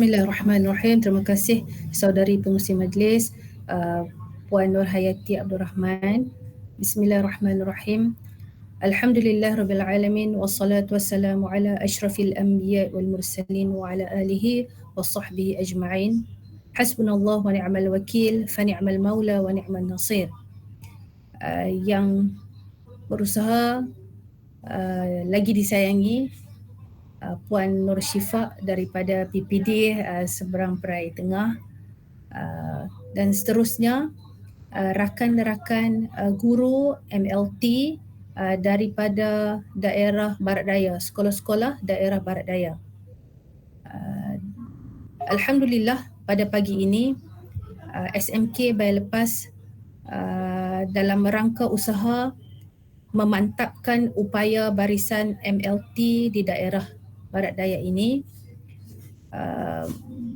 Bismillahirrahmanirrahim. Terima kasih saudari pengurusi majlis Puan Nur Hayati Abdul Rahman. Bismillahirrahmanirrahim. Alhamdulillah Rabbil Alamin. Wassalatu wassalamu ala ashrafil anbiya wal mursalin wa ala alihi wa sahbihi ajma'in. Hasbunallah wa ni'mal wakil, fa ni'mal maula wa ni'mal nasir. Yang berusaha lagi disayangi Puan Nur Syifa daripada PPD Seberang Perai Tengah, dan seterusnya rakan-rakan guru MLT daripada daerah Barat Daya, sekolah-sekolah daerah Barat Daya. Alhamdulillah pada pagi ini SMK Bylepas dalam rangka usaha memantapkan upaya barisan MLT di daerah Barat Daya ini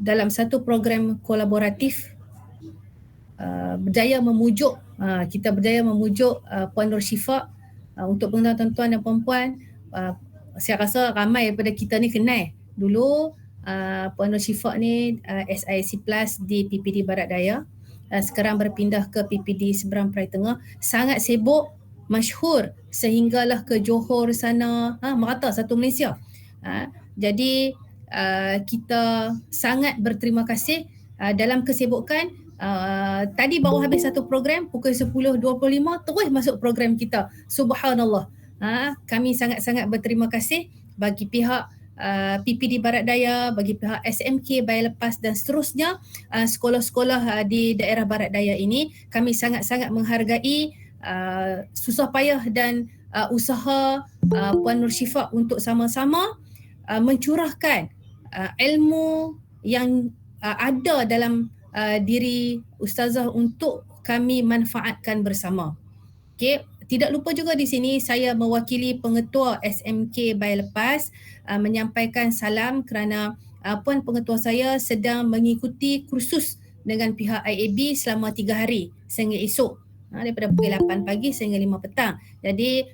dalam satu program kolaboratif kita berjaya memujuk Puan Nur Syifa untuk pengetahuan tuan-tuan dan puan-puan. Saya rasa ramai daripada kita ni kenal dulu Puan Nur Syifa ni SIC Plus di PPD Barat Daya, sekarang berpindah ke PPD Seberang Perai Tengah, sangat sibuk, masyhur sehinggalah ke Johor sana, merata satu Malaysia. Jadi kita sangat berterima kasih dalam kesibukan. Tadi baru habis satu program pukul 10.25 terus masuk program kita. Subhanallah. Kami sangat-sangat berterima kasih bagi pihak PPD Barat Daya, bagi pihak SMK Bylepas dan seterusnya sekolah-sekolah di daerah Barat Daya ini. Kami sangat-sangat menghargai susah payah dan usaha Puan Nur Syifa untuk sama-sama mencurahkan ilmu yang ada dalam diri ustazah untuk kami manfaatkan bersama. Okey, tidak lupa juga di sini saya mewakili pengetua SMK Bylepas menyampaikan salam kerana Puan Pengetua saya sedang mengikuti kursus dengan pihak IAB selama 3 hari sehingga esok, daripada pukul 8 pagi sehingga 5 petang. Jadi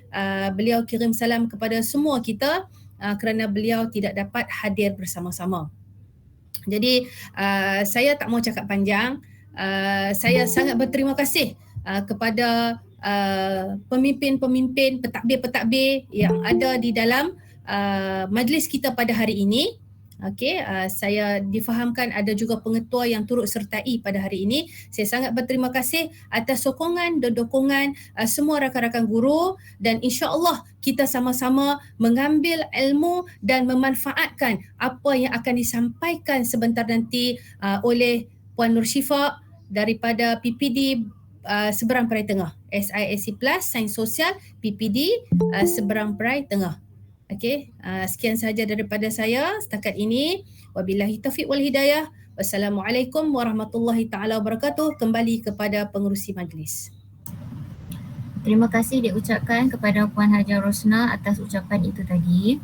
beliau kirim salam kepada semua kita kerana beliau tidak dapat hadir bersama-sama. Jadi saya tak mau cakap panjang. Saya sangat berterima kasih kepada pemimpin-pemimpin, pentadbir-pentadbir yang ada di dalam majlis kita pada hari ini. Okey, saya difahamkan ada juga pengetua yang turut sertai pada hari ini. Saya sangat berterima kasih atas sokongan dan dukungan semua rakan-rakan guru, dan insya-Allah kita sama-sama mengambil ilmu dan memanfaatkan apa yang akan disampaikan sebentar nanti oleh Puan Nur Syifa daripada PPD Seberang Perai Tengah, SIC Plus Sains Sosial PPD Seberang Perai Tengah. Okey, sekian sahaja daripada saya setakat ini. Wabillahi taufiq wal hidayah. Wassalamualaikum warahmatullahi taala wabarakatuh. Kembali kepada pengerusi majlis. Terima kasih diucapkan kepada Puan Haja Rosna atas ucapan itu tadi.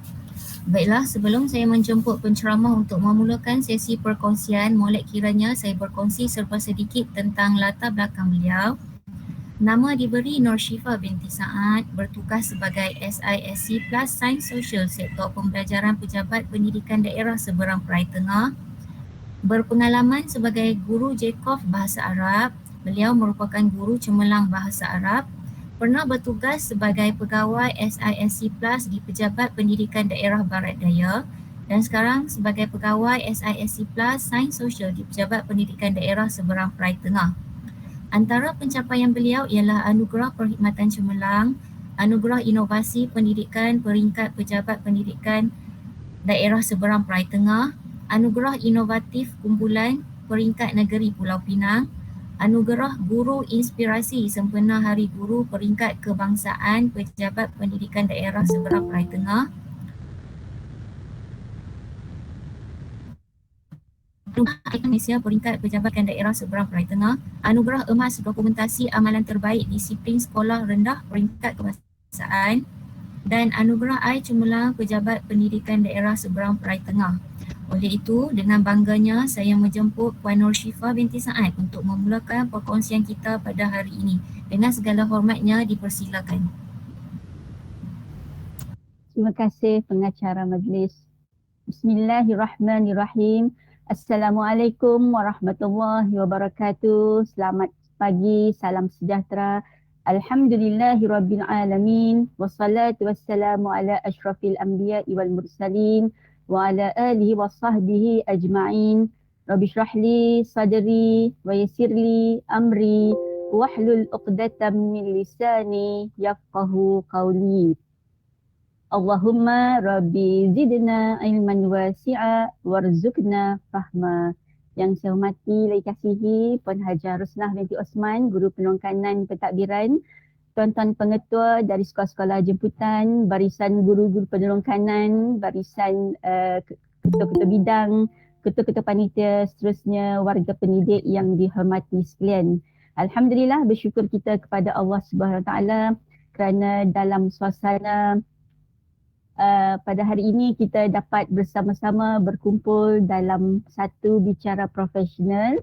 Baiklah, sebelum saya menjemput penceramah untuk memulakan sesi perkongsian, molek kiranya saya berkongsi serba sedikit tentang latar belakang beliau. Nama diberi Nur Syifa binti Saad, bertugas sebagai SISC Plus Sains Sosial Sektor Pembelajaran Pejabat Pendidikan Daerah Seberang Perai Tengah. Berpengalaman sebagai guru Jacob Bahasa Arab, beliau merupakan guru cemerlang Bahasa Arab. Pernah bertugas sebagai pegawai SISC Plus di Pejabat Pendidikan Daerah Barat Daya dan sekarang sebagai pegawai SISC Plus Sains Sosial di Pejabat Pendidikan Daerah Seberang Perai Tengah. Antara pencapaian beliau ialah Anugerah Perkhidmatan Cemerlang, Anugerah Inovasi Pendidikan Peringkat Pejabat Pendidikan Daerah Seberang Perai Tengah, Anugerah Inovatif Kumpulan Peringkat Negeri Pulau Pinang, Anugerah Guru Inspirasi Sempena Hari Guru Peringkat Kebangsaan Pejabat Pendidikan Daerah Seberang Perai Tengah, Anugerah Malaysia Peringkat Pejabat Daerah Seberang Perai Tengah, Anugerah Emas Dokumentasi Amalan Terbaik Disiplin Sekolah Rendah Peringkat Kebangsaan, dan Anugerah I Cemerlang Pejabat Pendidikan Daerah Seberang Perai Tengah. Oleh itu, dengan bangganya saya menjemput Puan Nur Syifa binti Saad untuk memulakan perkongsian kita pada hari ini. Dengan segala hormatnya, dipersilakan. Terima kasih pengacara majlis. Bismillahirrahmanirrahim. Assalamualaikum warahmatullahi wabarakatuh. Selamat pagi, salam sejahtera. Alhamdulillahirabbil alamin. Wassalatu wassalamu ala asyrafil anbiya'i wal mursalin wa ala alihi wa sahbihi ajma'in. Rabbi shrah li sadri wa yassir li amri wahlul 'uqdatam min lisani yafqahu qawli. Allahumma Rabbi zidna ilman wasi'a warzuqna fahma. Yang saya hormati, lagi kasihi Puan Hajar Rosnah binti Osman, Guru Penolong Kanan Pentadbiran, tuan-tuan pengetua dari sekolah-sekolah jemputan, barisan guru-guru penolong kanan, barisan ketua-ketua bidang, ketua-ketua panitia, seterusnya warga pendidik yang dihormati sekalian. Alhamdulillah, bersyukur kita kepada Allah Subhanahu Wa Taala kerana dalam suasana pada hari ini kita dapat bersama-sama berkumpul dalam satu bicara profesional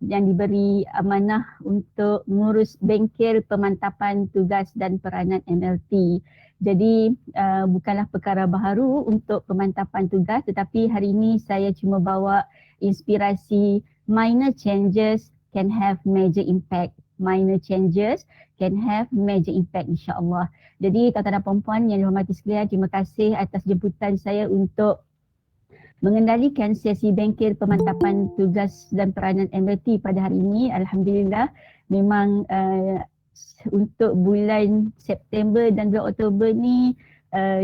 yang diberi amanah untuk mengurus bengkel pemantapan tugas dan peranan MLT. Jadi bukanlah perkara baharu untuk pemantapan tugas, tetapi hari ini saya cuma bawa inspirasi minor changes can have major impact. Minor changes can have major impact, insya-Allah. Jadi tuan-tuan dan puan-puan yang dihormati sekalian, terima kasih atas jemputan saya untuk mengendalikan sesi bengkel pemantapan tugas dan peranan MLT pada hari ini. Alhamdulillah, memang untuk bulan September dan bulan Oktober ni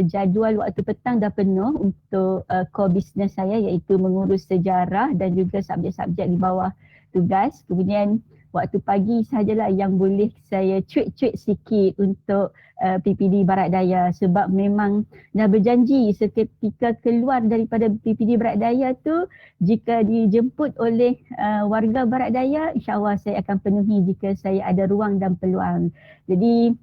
jadual waktu petang dah penuh untuk core business saya, iaitu mengurus sejarah dan juga subjek-subjek di bawah tugas. Kemudian waktu pagi sahajalah yang boleh saya cuit-cuit sikit untuk PPD Barat Daya, sebab memang dah berjanji seketika keluar daripada PPD Barat Daya tu, jika dijemput oleh warga Barat Daya, insya-Allah saya akan penuhi jika saya ada ruang dan peluang. Jadi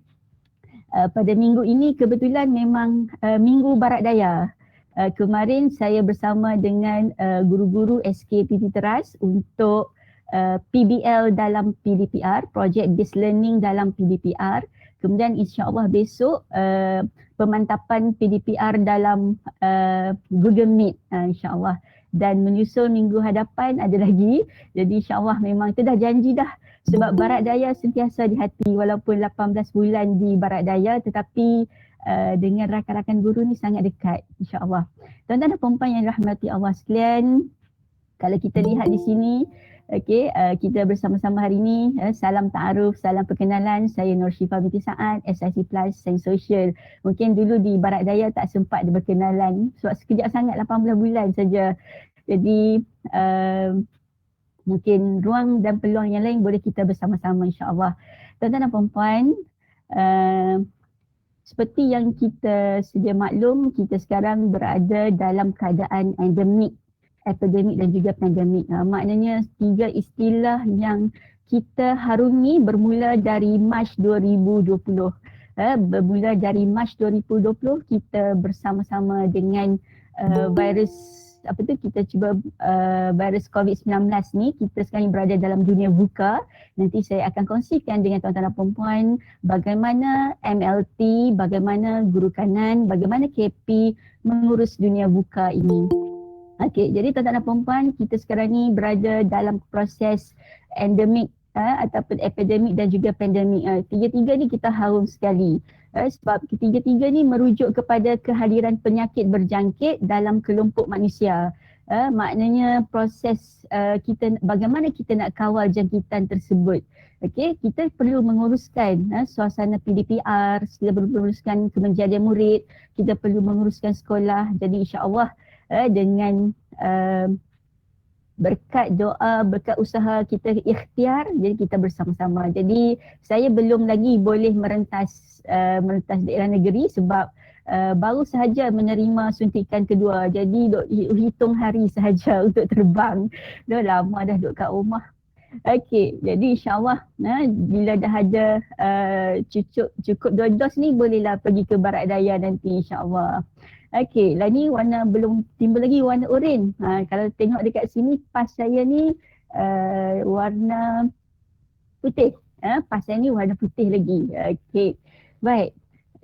pada minggu ini kebetulan memang Minggu Barat Daya. Kemarin saya bersama dengan guru-guru SKPT Teras untuk PBL dalam PDPR, Project Based Learning dalam PDPR. Kemudian insya-Allah besok pemantapan PDPR dalam Google Meet, insya-Allah. Dan menyusul minggu hadapan ada lagi. Jadi insya-Allah memang itu dah janji dah. Sebab Barat Daya sentiasa di hati, walaupun 18 bulan di Barat Daya, tetapi dengan rakan-rakan guru ni sangat dekat, insya-Allah. Tuan-tuan dan puan-puan yang dirahmati Allah sekalian, kalau kita lihat di sini, okey, kita bersama-sama hari ini, salam ta'aruf, salam perkenalan. Saya Nur Syifa binti Saad, SIC Plus Sains Sosial. Mungkin dulu di Barat Daya tak sempat berkenalan sebab sekejap sangat, 18 bulan saja. Jadi mungkin ruang dan peluang yang lain boleh kita bersama-sama, insya-Allah. Tuan-tuan dan puan-puan, seperti yang kita sedia maklum, kita sekarang berada dalam keadaan endemik, epidemik dan juga pandemik. Maknanya tiga istilah yang kita harungi bermula dari Mac 2020. Bermula dari Mac 2020 kita bersama-sama dengan virus kita cuba virus COVID-19 ni. Kita sekarang berada dalam dunia VUCA. Nanti saya akan kongsikan dengan tuan-tuan dan puan-puan bagaimana MLT, bagaimana guru kanan, bagaimana KP mengurus dunia VUCA ini. Okey, jadi tuan-tuan dan puan-puan, kita sekarang ni berada dalam proses endemik ataupun epidemik dan juga pandemik. Tiga-tiga ni kita harum sekali. Sebab ketiga-tiga ni merujuk kepada kehadiran penyakit berjangkit dalam kelompok manusia. Maknanya proses kita, bagaimana kita nak kawal jangkitan tersebut. Okey, kita perlu menguruskan suasana PDPR, kita perlu menguruskan kemenjadian murid, kita perlu menguruskan sekolah. Jadi insya-Allah dengan berkat doa, berkat usaha kita ikhtiar, jadi kita bersama-sama. Jadi saya belum lagi boleh merentas daerah negeri sebab baru sahaja menerima suntikan kedua. Jadi hitung hari sahaja untuk terbang. Dah lama dah duduk kat rumah. Okey, jadi insya-Allah bila dah ada cukup 2 dos ni, bolehlah pergi ke Barat Daya nanti, insya-Allah. Okey, lah ni warna belum timbul lagi, warna oranye. Kalau tengok dekat sini, pas saya ni warna putih. Pas saya ni warna putih lagi. Okey, baik.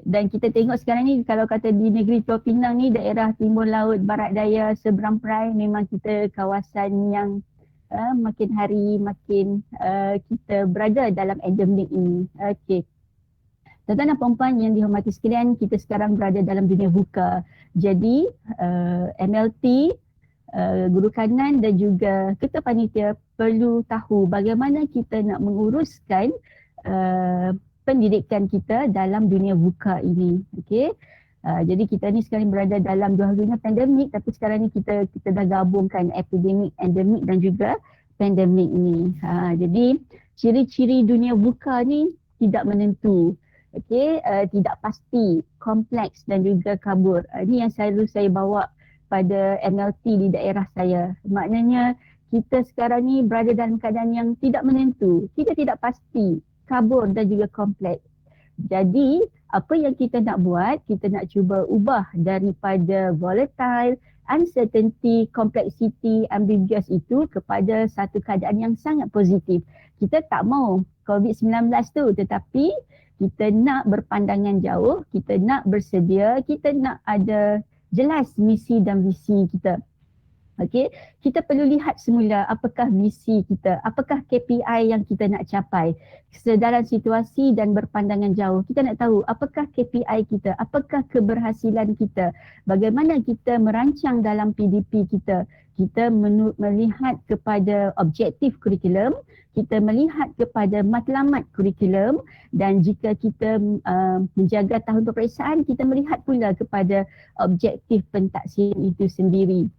Dan kita tengok sekarang ni kalau kata di negeri Pulau Pinang ni, daerah timur laut barat daya seberang perai, memang kita kawasan yang makin hari makin kita berada dalam endemik ini. Okey. Tuan-tuan dan puan-puan yang dihormati sekalian, kita sekarang berada dalam dunia VUCA. Jadi MLT, guru kanan dan juga ketua panitia perlu tahu bagaimana kita nak menguruskan pendidikan kita dalam dunia VUCA ini. Okey. Jadi kita ni sekarang berada dalam dua dunia pandemik, tapi sekarang ni kita dah gabungkan epidemik, endemik dan juga pandemik ni. Jadi ciri-ciri dunia VUCA ni tidak menentu. Okey, tidak pasti, kompleks dan juga kabur. Ini yang selalu saya bawa pada MLT di daerah saya. Maknanya kita sekarang ni berada dalam keadaan yang tidak menentu. Kita tidak pasti, kabur dan juga kompleks. Jadi apa yang kita nak buat, kita nak cuba ubah daripada volatile, uncertainty, complexity, ambiguous itu kepada satu keadaan yang sangat positif. Kita tak mau COVID-19 tu, tetapi kita nak berpandangan jauh, kita nak bersedia, kita nak ada jelas misi dan visi kita. Okey, kita perlu lihat semula apakah visi kita, apakah KPI yang kita nak capai. Dalam situasi dan berpandangan jauh, kita nak tahu apakah KPI kita, apakah keberhasilan kita, bagaimana kita merancang dalam PDP kita. Kita melihat kepada objektif kurikulum, kita melihat kepada matlamat kurikulum, dan jika kita menjaga tahun peperiksaan, kita melihat pula kepada objektif pentaksiran itu sendiri.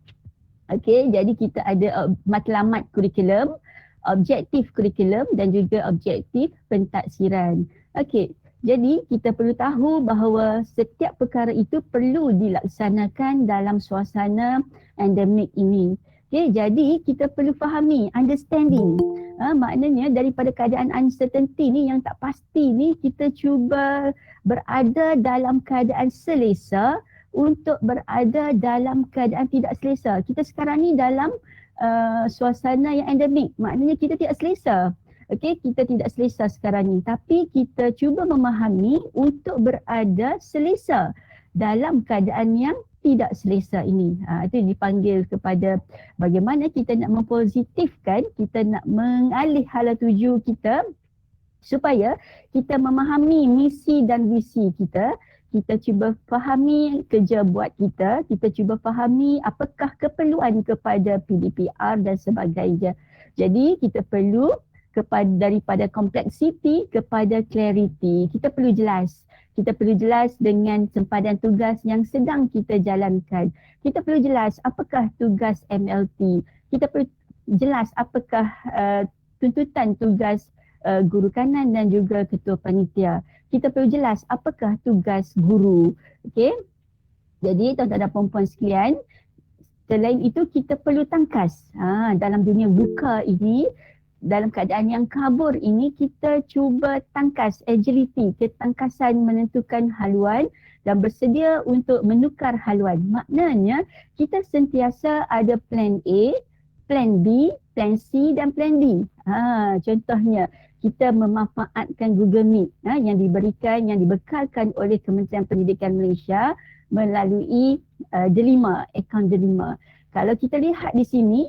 Okey, jadi kita ada matlamat kurikulum, objektif kurikulum dan juga objektif pentaksiran. Okey, jadi kita perlu tahu bahawa setiap perkara itu perlu dilaksanakan dalam suasana endemik ini. Okey, jadi kita perlu fahami, understanding. Maknanya daripada keadaan uncertainty ni yang tak pasti ni, kita cuba berada dalam keadaan selesa untuk berada dalam keadaan tidak selesa. Kita sekarang ni dalam suasana yang endemik, maknanya kita tidak selesa. Okey, kita tidak selesa sekarang ni, tapi kita cuba memahami untuk berada selesa dalam keadaan yang tidak selesa ini. Itu dipanggil kepada bagaimana kita nak mempositifkan, kita nak mengalih hala tuju kita supaya kita memahami misi dan visi kita. Kita cuba fahami kerja buat kita cuba fahami apakah keperluan kepada PDPR dan sebagainya. Jadi kita perlu daripada kompleksiti kepada clarity. Kita perlu jelas. Kita perlu jelas dengan sempadan tugas yang sedang kita jalankan. Kita perlu jelas apakah tugas MLT. Kita perlu jelas apakah tuntutan tugas guru kanan dan juga ketua panitia. Kita perlu jelas apakah tugas guru. Okey. Jadi tuan-tuan dan puan-puan sekalian, selain itu kita perlu tangkas. Dalam dunia VUCA ini, dalam keadaan yang kabur ini, kita cuba tangkas agility, ketangkasan menentukan haluan dan bersedia untuk menukar haluan. Maknanya kita sentiasa ada plan A, plan B, plan C dan plan D. Contohnya kita memanfaatkan Google Meet yang dibekalkan oleh Kementerian Pendidikan Malaysia melalui Delima, akaun Delima. Kalau kita lihat di sini,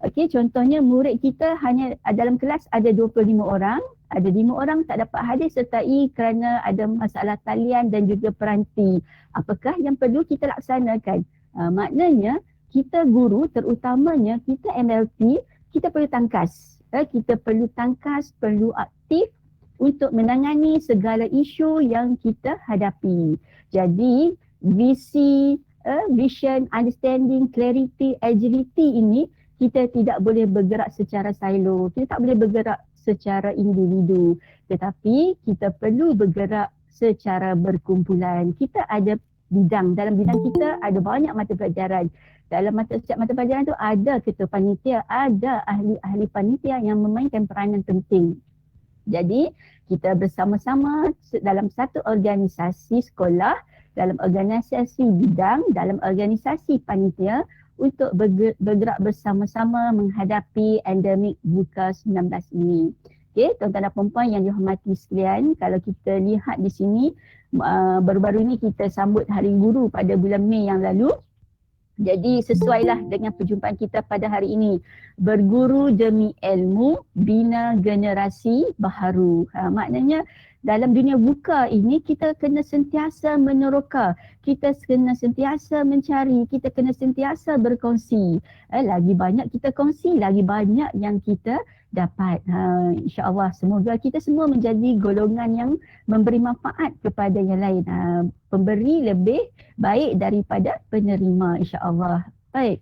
okey, contohnya murid kita hanya dalam kelas ada 25 orang, ada 5 orang tak dapat hadir sertai kerana ada masalah talian dan juga peranti. Apakah yang perlu kita laksanakan? Maknanya kita guru, terutamanya kita MLT, kita perlu tangkas. Kita perlu tangkas, perlu aktif untuk menangani segala isu yang kita hadapi. Jadi visi, vision, understanding, clarity, agility ini kita tidak boleh bergerak secara silo. Kita tak boleh bergerak secara individu. Tetapi kita perlu bergerak secara berkumpulan. Kita ada bidang, dalam bidang kita ada banyak mata pelajaran. Dalam setiap mata pelajaran tu ada ketua panitia, ada ahli-ahli panitia yang memainkan peranan penting. Jadi kita bersama-sama dalam satu organisasi sekolah, dalam organisasi bidang, dalam organisasi panitia untuk bergerak bersama-sama menghadapi endemik VUCA 19 ini. Okey, tuan-tuan dan puan-puan yang dihormati sekalian, kalau kita lihat di sini baru-baru ni kita sambut Hari Guru pada bulan Mei yang lalu. Jadi sesuailah dengan perjumpaan kita pada hari ini. Berguru demi ilmu, bina generasi baharu. Maknanya dalam dunia buka ini kita kena sentiasa meneroka. Kita kena sentiasa mencari, kita kena sentiasa berkongsi. Lagi banyak kita kongsi, lagi banyak yang kita dapat. InsyaAllah semoga kita semua menjadi golongan yang memberi manfaat kepada yang lain. Pemberi lebih baik daripada penerima, insyaAllah. Baik.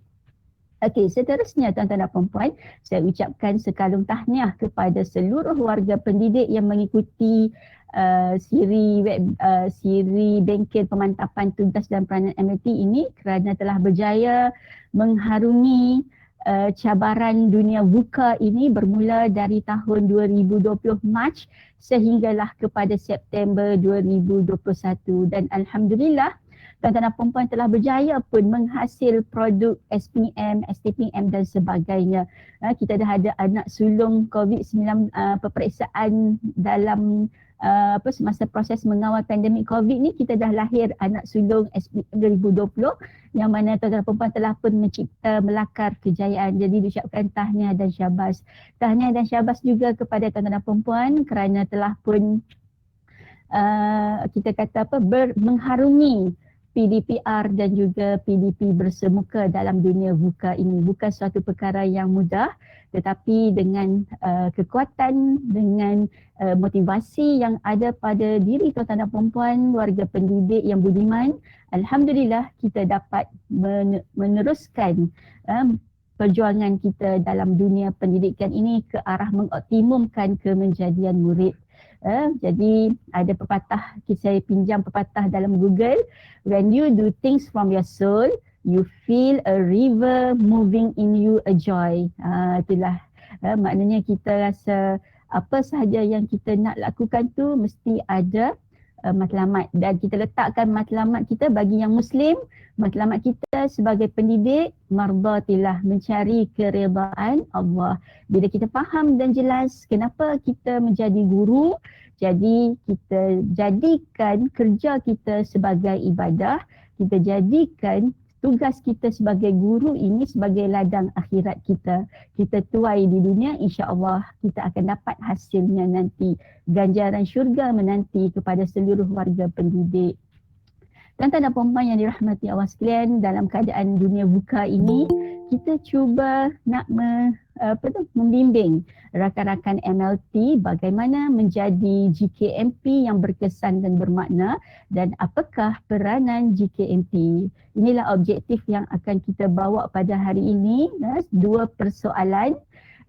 Okey, seterusnya tuan-tuan dan puan-puan, saya ucapkan sekalung tahniah kepada seluruh warga pendidik yang mengikuti siri bengkel pemantapan tugas dan peranan MLT ini kerana telah berjaya mengharungi cabaran dunia buka ini bermula dari tahun 2020 Mac sehinggalah kepada September 2021 dan alhamdulillah tuan-tuan dan puan-puan telah berjaya pun menghasil produk SPM, STPM dan sebagainya. Kita dah ada anak sulung COVID-19 peperiksaan dalam semasa proses mengawal pandemik COVID ni. Kita dah lahir anak sulung SPM 2020 yang mana tuan-tuan dan puan-puan telah pun mencipta melakar kejayaan. Jadi diucapkan tahniah dan syabas. Tahniah dan syabas juga kepada tuan-tuan dan puan-puan kerana telah pun kita kata mengharungi PDPR dan juga PDP bersemuka dalam dunia buka ini. Bukan suatu perkara yang mudah, tetapi dengan kekuatan, dengan motivasi yang ada pada diri tuan-tuan dan puan-puan, warga pendidik yang budiman, alhamdulillah kita dapat meneruskan perjuangan kita dalam dunia pendidikan ini ke arah mengoptimumkan kemenjadian murid. Jadi ada pepatah, saya pinjam pepatah dalam Google, when you do things from your soul, you feel a river moving in you a joy. Itulah maknanya kita rasa apa sahaja yang kita nak lakukan tu mesti ada matlamat, dan kita letakkan matlamat kita bagi yang Muslim, matlamat kita sebagai pendidik mardatilah, mencari keredaan Allah. Bila kita faham dan jelas kenapa kita menjadi guru, jadi kita jadikan kerja kita sebagai ibadah, kita jadikan tugas kita sebagai guru ini sebagai ladang akhirat kita. Kita tuai di dunia, insya-Allah kita akan dapat hasilnya nanti. Ganjaran syurga menanti kepada seluruh warga pendidik. Tuan-tuan dan puan-puan yang dirahmati Allah sekalian, dalam keadaan dunia buka ini, kita cuba nak membimbing rakan-rakan MLT bagaimana menjadi GKMP yang berkesan dan bermakna, dan apakah peranan GKMP. Inilah objektif yang akan kita bawa pada hari ini, dua persoalan.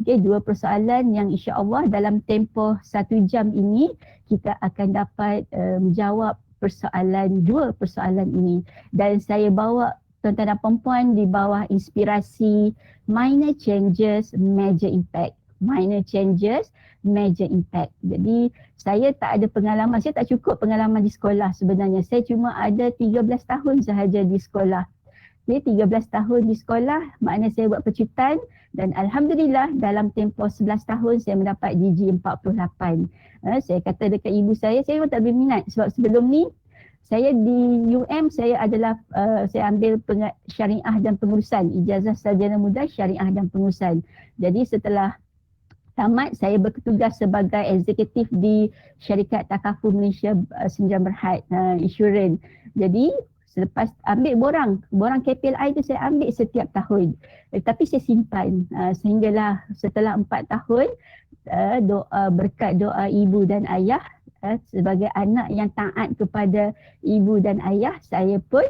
Dua persoalan yang insya-Allah dalam tempoh 1 jam ini kita akan dapat menjawab dua persoalan ini. Dan saya bawa tuan-tuan dan puan-puan di bawah inspirasi minor changes, major impact. Minor changes, major impact. Jadi saya tak ada pengalaman, saya tak cukup pengalaman di sekolah sebenarnya. Saya cuma ada 13 tahun sahaja di sekolah. 13 tahun di sekolah, maknanya saya buat pecutan dan alhamdulillah dalam tempoh 11 tahun saya mendapat GG 48. Saya kata dekat ibu saya memang tak berminat sebab sebelum ni saya di UM saya adalah saya ambil syariah dan pengurusan, ijazah sarjana muda syariah dan pengurusan. Jadi setelah tamat saya bertugas sebagai eksekutif di syarikat Takaful Malaysia Senjam Berhad Insurans. Jadi selepas ambil borang KPLI tu saya ambil setiap tahun. Tapi saya simpan sehinggalah setelah 4 tahun berkat doa ibu dan ayah, sebagai anak yang taat kepada ibu dan ayah, saya pun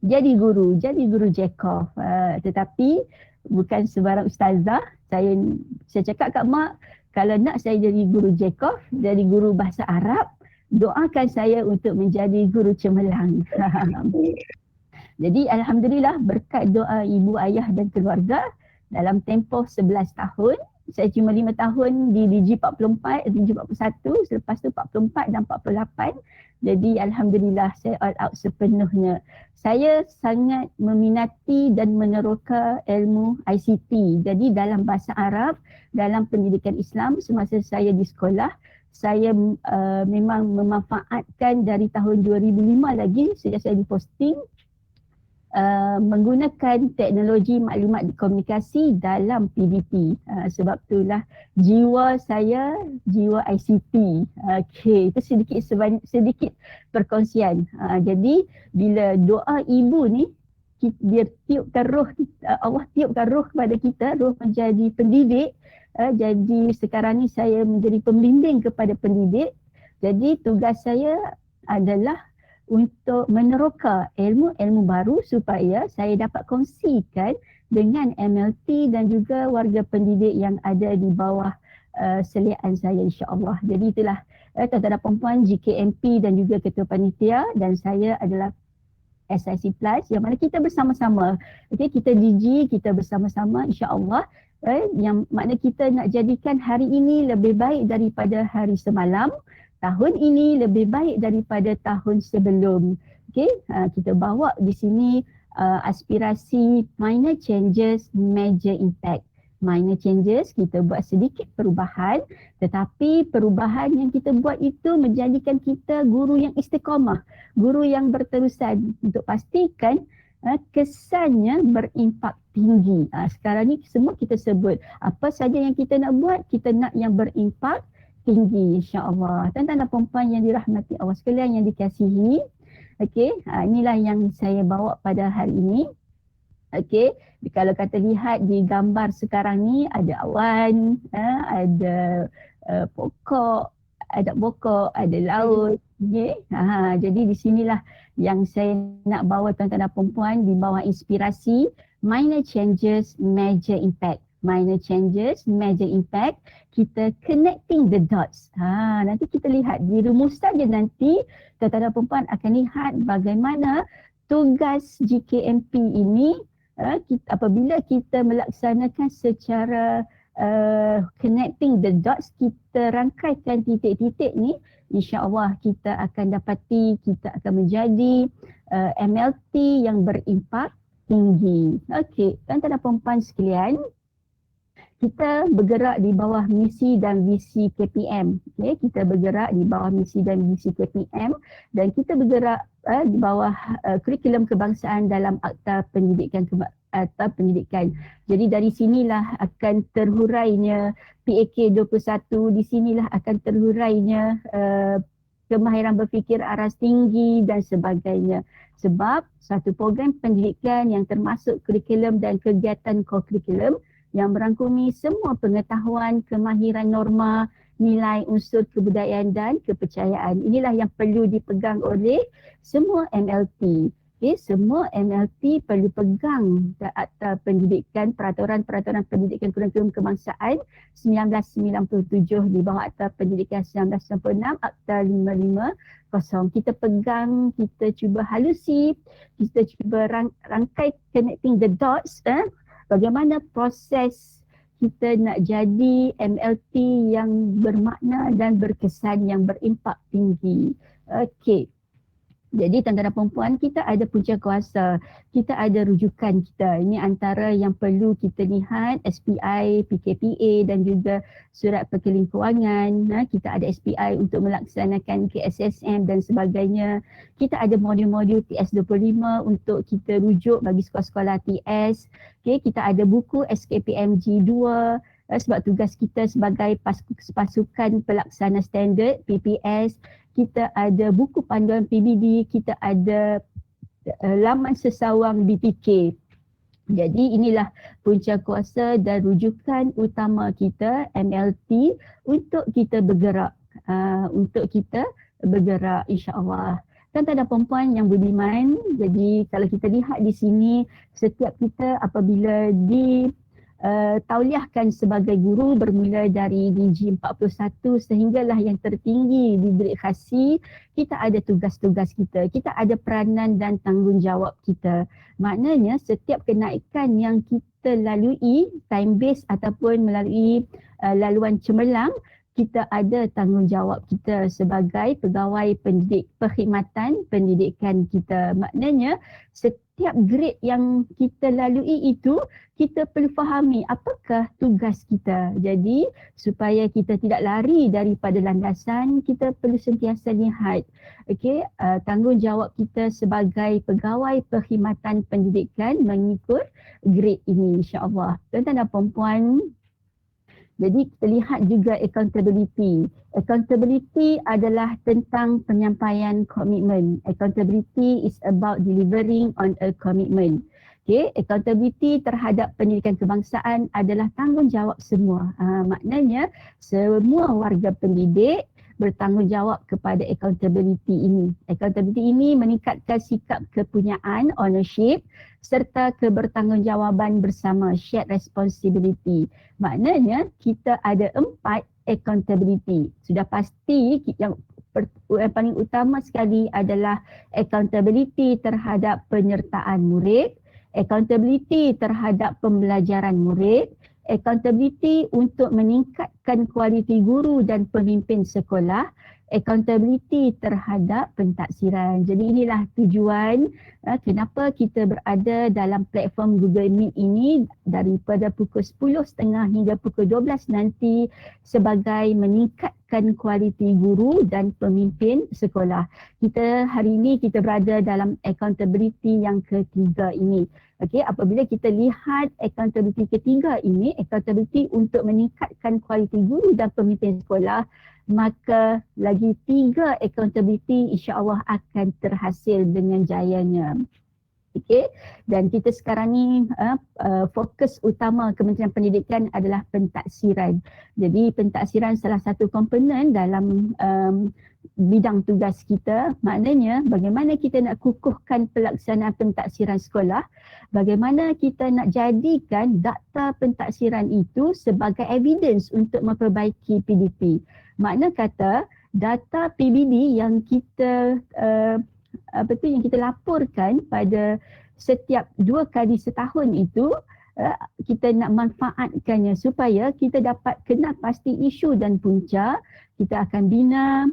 jadi guru Jacob. Tetapi bukan sebarang ustazah. Saya cakap kat mak, kalau nak saya jadi guru Jacob, jadi guru bahasa Arab, doakan saya untuk menjadi guru cemerlang. Jadi alhamdulillah berkat doa ibu, ayah dan keluarga dalam tempoh 11 tahun, saya cuma 5 tahun di DG 41, selepas tu 44 dan 48. Jadi alhamdulillah saya all out sepenuhnya. Saya sangat meminati dan meneroka ilmu ICT. Jadi dalam bahasa Arab, dalam pendidikan Islam semasa saya di sekolah, saya memang memanfaatkan dari tahun 2005 lagi sejak saya diposting menggunakan teknologi maklumat komunikasi dalam PDP. Sebab itulah jiwa saya, jiwa ICT. Okey, itu sedikit perkongsian. Jadi bila doa ibu ni, dia tiupkan roh, Allah tiupkan roh kepada kita, roh menjadi pendidik. Jadi sekarang ni saya menjadi pembimbing kepada pendidik. Jadi tugas saya adalah untuk meneroka ilmu-ilmu baru supaya saya dapat kongsikan dengan MLT dan juga warga pendidik yang ada di bawah seliaan saya, insya-Allah. Jadi itulah tuan-tuan dan puan-puan, GKMP dan juga ketua panitia, dan saya adalah SIC Plus yang mana kita bersama-sama. Okey, kita DG, kita bersama-sama, insya-Allah. Yang makna kita nak jadikan hari ini lebih baik daripada hari semalam, tahun ini lebih baik daripada tahun sebelum. Okey, kita bawa di sini aspirasi minor changes, major impact. Minor changes, kita buat sedikit perubahan, tetapi perubahan yang kita buat itu menjadikan kita guru yang istiqamah, guru yang berterusan untuk pastikan kesannya berimpak tinggi. Sekarang ni semua kita sebut, apa saja yang kita nak buat, kita nak yang berimpak tinggi, insya-Allah. Tuan-tuan dan puan-puan yang dirahmati Allah sekalian, yang dikasihi. Okey, inilah yang saya bawa pada hari ini. Okey, kalau kata lihat di gambar sekarang ni ada awan, ada pokok, ada laut. Okey, jadi di sinilah yang saya nak bawa tuan-tuan dan puan-puan di bawah inspirasi minor changes, major impact. Minor changes, major impact, kita connecting the dots. Nanti kita lihat di rumus saja nanti tuan-tuan dan puan-puan akan lihat bagaimana tugas GKMP ini apabila kita melaksanakan secara connecting the dots, kita rangkaikan titik-titik ni, insya-Allah kita akan dapati, kita akan menjadi MLT yang berimpak tinggi. Okey, tuan-tuan dan puan-puan sekalian, kita bergerak di bawah misi dan visi KPM. Okay, kita bergerak di bawah misi dan visi KPM dan kita bergerak di bawah kurikulum kebangsaan dalam Akta Pendidikan Jadi dari sinilah akan terhurainya PAK 21, di sinilah akan terhurainya kemahiran berfikir aras tinggi dan sebagainya. Sebab satu program pendidikan yang termasuk kurikulum dan kegiatan co-kurikulum yang merangkumi semua pengetahuan, kemahiran norma, nilai, unsur kebudayaan dan kepercayaan. Inilah yang perlu dipegang oleh semua MLT. Okay, semua MLT perlu pegang Akta Pendidikan, Peraturan Pendidikan Kurikulum Kebangsaan 1997 di bawah Akta Pendidikan 1996, Akta 550. Kita pegang, kita cuba halusi, kita cuba rangkai connecting the dots, bagaimana proses kita nak jadi MLT yang bermakna dan berkesan, yang berimpak tinggi. Okey. Jadi tuan-tuan dan puan-puan, kita ada punca kuasa, kita ada rujukan kita. Ini antara yang perlu kita lihat, SPI, PKPA dan juga surat perkeling kewangan. Kita ada SPI untuk melaksanakan KSSM dan sebagainya. Kita ada modul-modul TS25 untuk kita rujuk bagi sekolah-sekolah TS. Okay, kita ada buku SKPMG 2 sebab tugas kita sebagai pasukan pelaksana standard PPS. Kita ada buku panduan PBD, kita ada laman sesawang BPK. Jadi inilah punca kuasa dan rujukan utama kita MLT untuk kita bergerak, insya-Allah. Tuan-tuan dan puan-puan yang budiman, jadi kalau kita lihat di sini, setiap kita apabila tauliahkan sebagai guru bermula dari DG 41 sehinggalah yang tertinggi di Bilik Khasi, kita ada tugas-tugas kita, kita ada peranan dan tanggungjawab kita. Maknanya setiap kenaikan yang kita lalui, time base ataupun melalui laluan cemerlang, kita ada tanggungjawab kita sebagai pegawai pendidik perkhidmatan pendidikan kita. Maknanya setiap grade yang kita lalui itu kita perlu fahami apakah tugas kita. Jadi supaya kita tidak lari daripada landasan, kita perlu sentiasa lihat tanggungjawab kita sebagai pegawai perkhidmatan pendidikan mengikut grade ini, insya-Allah. Tuan-tuan dan puan-puan, jadi kita lihat juga accountability. Accountability adalah tentang penyampaian komitmen. Accountability is about delivering on a commitment. Accountability terhadap pendidikan kebangsaan adalah tanggungjawab semua. Maknanya semua warga pendidik bertanggungjawab kepada accountability ini. Accountability ini meningkatkan sikap kepunyaan, ownership serta kebertanggungjawaban bersama, shared responsibility. Maknanya kita ada 4 accountability. Sudah pasti yang paling utama sekali adalah accountability terhadap penyertaan murid, accountability terhadap pembelajaran murid, accountability untuk meningkatkan kualiti guru dan pemimpin sekolah, accountability terhadap pentaksiran. Jadi inilah tujuan kenapa kita berada dalam platform Google Meet ini daripada pukul 10.30 hingga pukul 12 nanti sebagai meningkatkan kualiti guru dan pemimpin sekolah. Hari ini kita berada dalam accountability yang ketiga ini. Apabila kita lihat accountability ketiga ini, accountability untuk meningkatkan kualiti guru dan pemimpin sekolah, maka lagi 3 accountability insya-Allah akan terhasil dengan jayanya. Dan kita sekarang ni fokus utama Kementerian Pendidikan adalah pentaksiran. Jadi pentaksiran salah satu komponen dalam bidang tugas kita. Maknanya bagaimana kita nak kukuhkan pelaksanaan pentaksiran sekolah, bagaimana kita nak jadikan data pentaksiran itu sebagai evidence untuk memperbaiki PDP. Makna kata data PBD yang kita yang kita laporkan pada setiap 2 kali setahun itu, kita nak manfaatkannya supaya kita dapat kenal pasti isu dan punca. Kita akan bina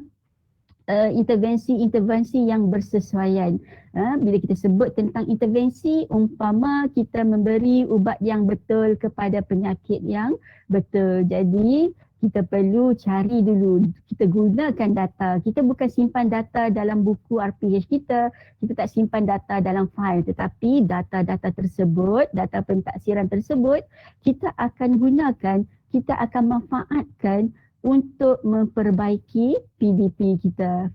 intervensi-intervensi yang bersesuaian. Bila kita sebut tentang intervensi, umpama kita memberi ubat yang betul kepada penyakit yang betul. Jadi kita perlu cari dulu, kita gunakan data. Kita bukan simpan data dalam buku RPH kita tak simpan data dalam fail, tetapi data-data tersebut, data pentaksiran tersebut kita akan gunakan, kita akan manfaatkan untuk memperbaiki PDP kita.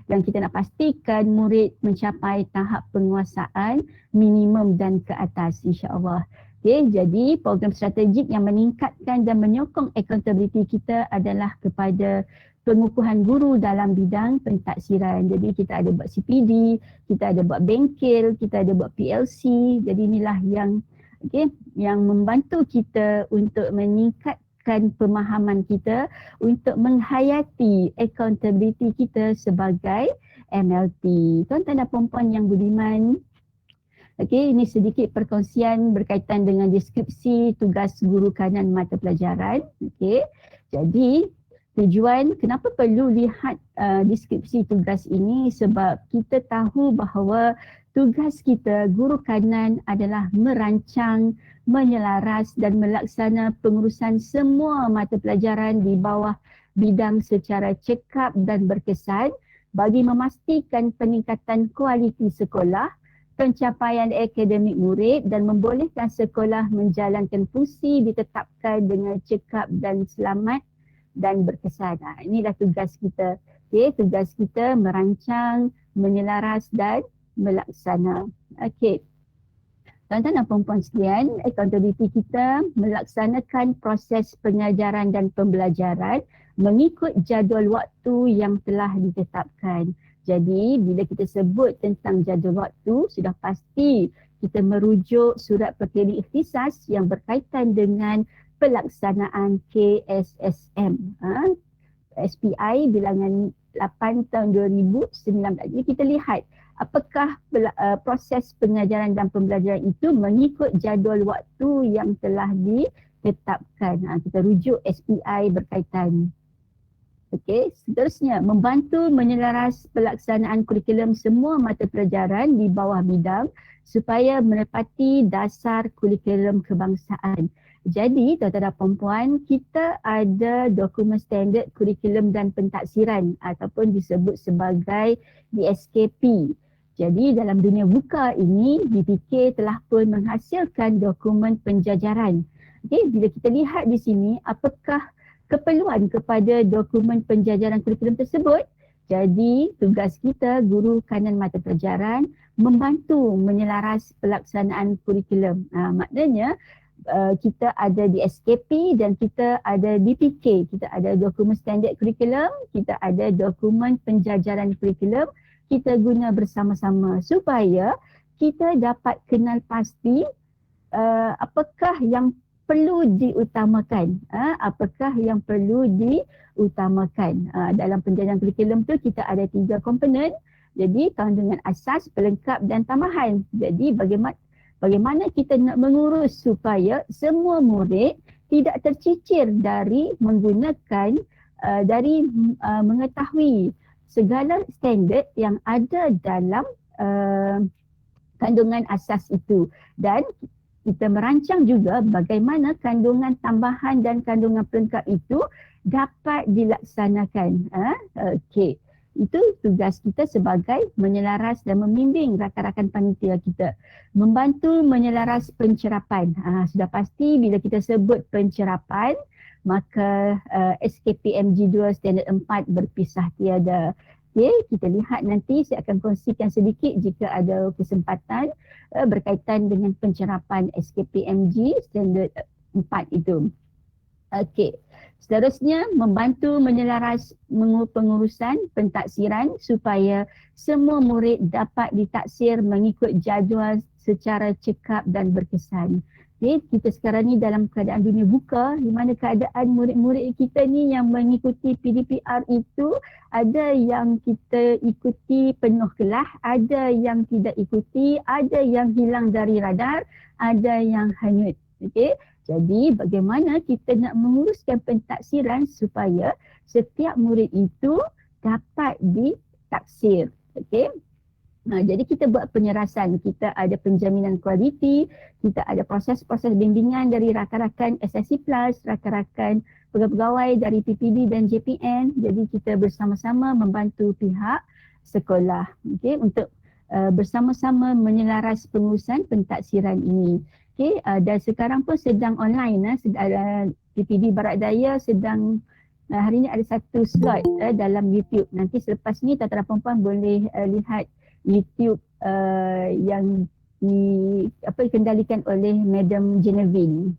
Dan kita nak pastikan murid mencapai tahap penguasaan minimum dan ke atas, insya-Allah. Jadi program strategik yang meningkatkan dan menyokong accountability kita adalah kepada pengukuhan guru dalam bidang pentaksiran. Jadi kita ada buat CPD, kita ada buat bengkel, kita ada buat PLC. Jadi inilah yang membantu kita untuk meningkatkan pemahaman kita untuk menghayati accountability kita sebagai MLT. Tuan-tuan dan puan-puan yang budiman, ini sedikit perkongsian berkaitan dengan deskripsi tugas guru kanan mata pelajaran. Jadi tujuan kenapa perlu lihat deskripsi tugas ini, sebab kita tahu bahawa tugas kita guru kanan adalah merancang, menyelaras dan melaksana pengurusan semua mata pelajaran di bawah bidang secara cekap dan berkesan bagi memastikan peningkatan kualiti sekolah, pencapaian akademik murid dan membolehkan sekolah menjalankan fungsi ditetapkan dengan cekap dan selamat dan berkesan. Inilah tugas kita. Tugas kita merancang, menyelaras dan melaksana. Tuan-tuan dan puan-puan sekalian, accountability kita melaksanakan proses pengajaran dan pembelajaran mengikut jadual waktu yang telah ditetapkan. Jadi bila kita sebut tentang jadual waktu, sudah pasti kita merujuk surat perkara ikhtisas yang berkaitan dengan pelaksanaan KSSM. SPI bilangan 8 tahun 2019. Jadi kita lihat apakah proses pengajaran dan pembelajaran itu mengikut jadual waktu yang telah ditetapkan. Kita rujuk SPI berkaitan. Okey, seterusnya membantu menyelaras pelaksanaan kurikulum semua mata pelajaran di bawah bidang supaya menepati dasar kurikulum kebangsaan. Jadi, tuan-tuan dan puan-puan, kita ada dokumen standard kurikulum dan pentaksiran ataupun disebut sebagai DSKP. Jadi, dalam dunia buka ini, DPK telah pun menghasilkan dokumen penjajaran. Okey, bila kita lihat di sini, apakah keperluan kepada dokumen penjajaran kurikulum tersebut? Jadi tugas kita guru kanan mata pelajaran membantu menyelaras pelaksanaan kurikulum. Maknanya kita ada di SKP dan kita ada DPK. Kita ada dokumen standard kurikulum, kita ada dokumen penjajaran kurikulum. Kita guna bersama-sama supaya kita dapat kenal pasti apakah yang perlu diutamakan, apakah yang perlu diutamakan. Dalam penjajaran kurikulum tu kita ada 3 komponen. Jadi kandungan asas, pelengkap dan tambahan. Jadi bagaimana kita nak mengurus supaya semua murid tidak tercicir dari menggunakan mengetahui segala standard yang ada dalam kandungan asas itu, dan kita merancang juga bagaimana kandungan tambahan dan kandungan pelengkap itu dapat dilaksanakan. Okey. Itu tugas kita sebagai menyelaras dan membimbing rakan-rakan panitia kita. Membantu menyelaras pencerapan. Sudah pasti bila kita sebut pencerapan, maka SKPMG 2 Standard 4 berpisah tiada. Okay, kita lihat nanti, saya akan kongsikan sedikit jika ada kesempatan berkaitan dengan pencerapan SKPMG Standard 4 itu. Okey, seterusnya membantu menyelaras pengurusan pentaksiran supaya semua murid dapat ditaksir mengikut jadual secara cekap dan berkesan. Okay, kita sekarang ni dalam keadaan dunia buka, di mana keadaan murid-murid kita ni yang mengikuti PDPR itu ada yang kita ikuti penuh kelas, ada yang tidak ikuti, ada yang hilang dari radar, ada yang hanyut. Okey, jadi bagaimana kita nak menguruskan pentaksiran supaya setiap murid itu dapat ditaksir. Okey. Jadi kita buat penyerasan, kita ada penjaminan kualiti, kita ada proses-proses bimbingan dari rakan-rakan SSC Plus, rakan-rakan pegawai-pegawai dari PPD dan JPN. Jadi kita bersama-sama membantu pihak sekolah, okay, untuk bersama-sama menyelaras pengurusan pentaksiran ini. Okay, dan sekarang pun sedang online, PPD Barat Daya sedang hari ini ada 1 slot dalam YouTube. Nanti selepas ni tuan-tuan dan puan-puan boleh lihat YouTube yang dikendalikan oleh Madam Genevieve.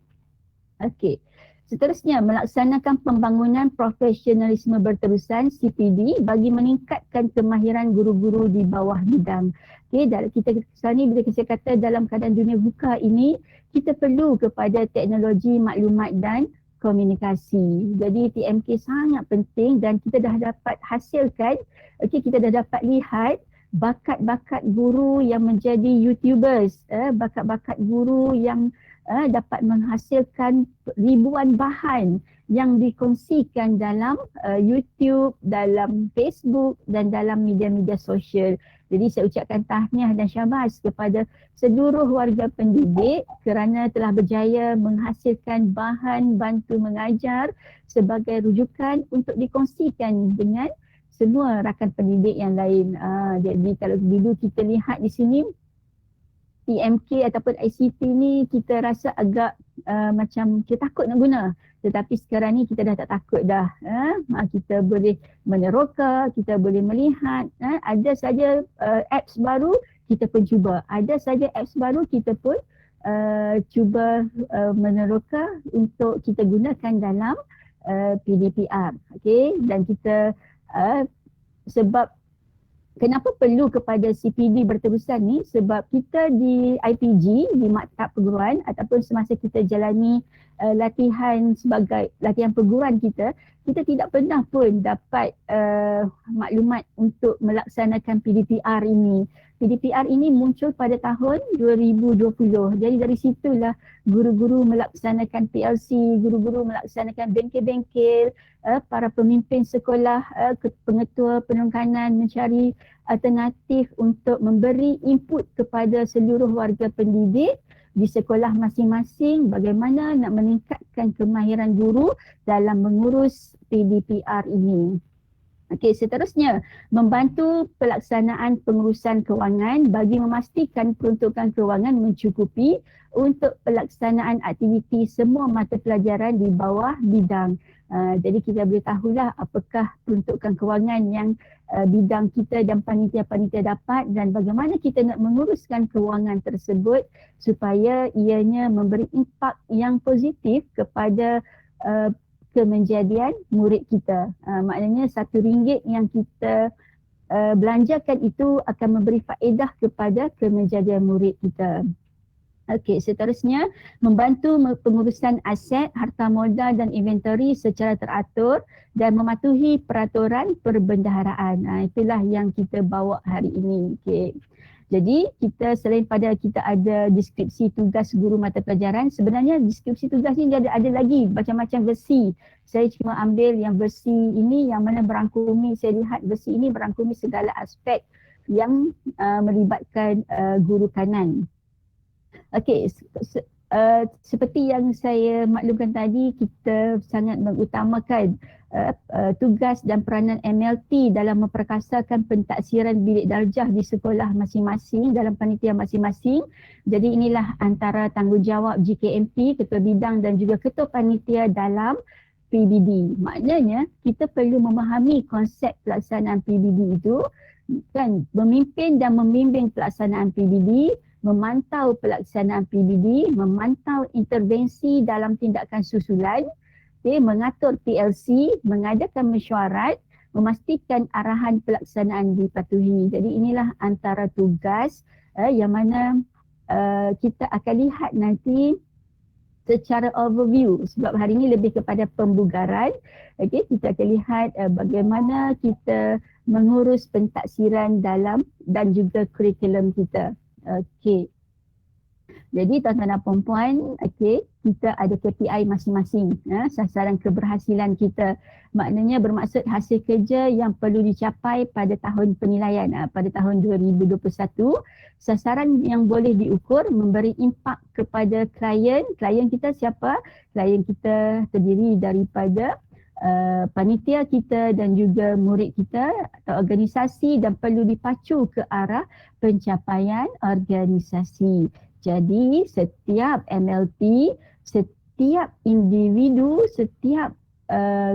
Okey. Seterusnya, melaksanakan pembangunan profesionalisme berterusan CPD bagi meningkatkan kemahiran guru-guru di bawah bidang. Okey, kita sekarang ni bila kita kata dalam keadaan dunia buka ini, kita perlu kepada teknologi maklumat dan komunikasi. Jadi TMK sangat penting dan kita dah dapat hasilkan, kita dah dapat lihat bakat-bakat guru yang menjadi YouTubers, bakat-bakat guru yang dapat menghasilkan ribuan bahan yang dikongsikan dalam YouTube, dalam Facebook dan dalam media-media sosial. Jadi saya ucapkan tahniah dan syabas kepada seluruh warga pendidik kerana telah berjaya menghasilkan bahan bantu mengajar sebagai rujukan untuk dikongsikan dengan semua rakan pendidik yang lain. Jadi kalau dulu kita lihat di sini TMK ataupun ICT ni kita rasa agak macam kita takut nak guna. Tetapi sekarang ni kita dah tak takut dah. Kita boleh meneroka, kita boleh melihat. Ada saja apps baru kita pun cuba. Ada saja apps baru kita pun cuba meneroka untuk kita gunakan dalam PDPR. Okay? Dan kita sebab kenapa perlu kepada CPD berterusan ni, sebab kita di IPG, di maktab perguruan ataupun semasa kita jalani latihan sebagai latihan perguruan kita tidak pernah pun dapat maklumat untuk melaksanakan PDPR ini. PDPR ini muncul pada tahun 2020. Jadi dari situlah guru-guru melaksanakan PLC, guru-guru melaksanakan bengkel-bengkel, para pemimpin sekolah, pengetua penekanan mencari alternatif untuk memberi input kepada seluruh warga pendidik di sekolah masing-masing bagaimana nak meningkatkan kemahiran guru dalam mengurus PDPR ini. Okey, seterusnya membantu pelaksanaan pengurusan kewangan bagi memastikan peruntukan kewangan mencukupi untuk pelaksanaan aktiviti semua mata pelajaran di bawah bidang. Jadi kita boleh tahulah apakah peruntukan kewangan yang bidang kita dan panitia-panitia dapat dan bagaimana kita nak menguruskan kewangan tersebut supaya ianya memberi impak yang positif kepada kemenjadian murid kita. Maknanya RM1 yang kita belanjakan itu akan memberi faedah kepada kemenjadian murid kita. Okey, seterusnya membantu pengurusan aset, harta modal dan inventory secara teratur dan mematuhi peraturan perbendaharaan. Itulah yang kita bawa hari ini. Okey. Jadi kita selain pada kita ada deskripsi tugas guru mata pelajaran, sebenarnya deskripsi tugas ni ada lagi macam-macam versi. Saya cuma ambil yang versi ini yang mana berangkumi, saya lihat versi ini berangkumi segala aspek yang melibatkan guru kanan. Okey, seperti yang saya maklumkan tadi, kita sangat mengutamakan tugas dan peranan MLT dalam memperkasakan pentaksiran bilik darjah di sekolah masing-masing dalam panitia masing-masing. Jadi inilah antara tanggungjawab GKMP, ketua bidang dan juga ketua panitia dalam PBD. Maknanya kita perlu memahami konsep pelaksanaan PBD itu, kan, memimpin dan membimbing pelaksanaan PBD, memantau pelaksanaan PBD, memantau intervensi dalam tindakan susulan, mengatur PLC, mengadakan mesyuarat, memastikan arahan pelaksanaan dipatuhi. Jadi inilah antara tugas yang mana kita akan lihat nanti secara overview sebab hari ini lebih kepada pembugaran. Okey, kita akan lihat bagaimana kita mengurus pentaksiran dalam dan juga kurikulum kita. Okey. Jadi tuan-tuan dan puan-puan, okey, kita ada KPI masing-masing, sasaran keberhasilan kita. Maknanya bermaksud hasil kerja yang perlu dicapai pada tahun penilaian, pada tahun 2021. Sasaran yang boleh diukur memberi impak kepada klien. Klien kita siapa? Klien kita terdiri daripada panitia kita dan juga murid kita atau organisasi dan perlu dipacu ke arah pencapaian organisasi. Jadi setiap MLT, setiap individu, setiap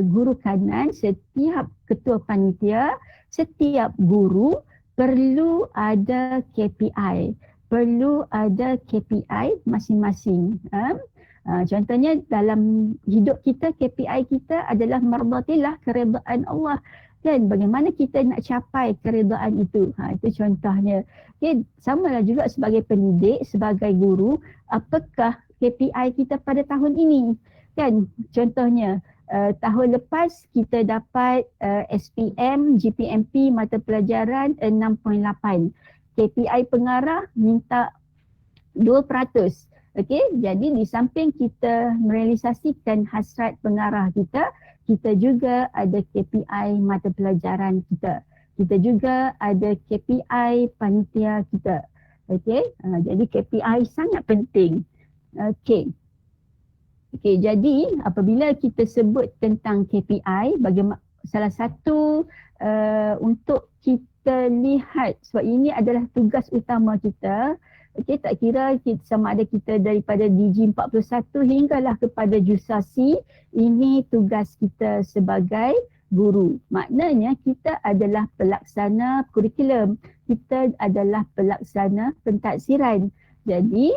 guru kanan, setiap ketua panitia, setiap guru perlu ada KPI. Perlu ada KPI masing-masing. Contohnya dalam hidup kita, KPI kita adalah mardhatillah, keredaan Allah. Dan bagaimana kita nak capai keredaan itu? Itu contohnya. Okay, samalah juga sebagai pendidik, sebagai guru, apakah KPI kita pada tahun ini? Kan, contohnya tahun lepas kita dapat SPM, GPMP mata pelajaran 6.8. KPI pengarah minta 2%. Okey, jadi di samping kita merealisasikan hasrat pengarah kita, kita juga ada KPI mata pelajaran kita. Kita juga ada KPI panitia kita. Okey, jadi KPI sangat penting. Okey. Okey, jadi apabila kita sebut tentang KPI, bagaimana salah satu untuk kita lihat, sebab ini adalah tugas utama kita. Okey, tak kira kita, sama ada kita daripada DG 41 hinggalah kepada JUSASI, ini tugas kita sebagai guru. Maknanya kita adalah pelaksana kurikulum, kita adalah pelaksana pentaksiran. Jadi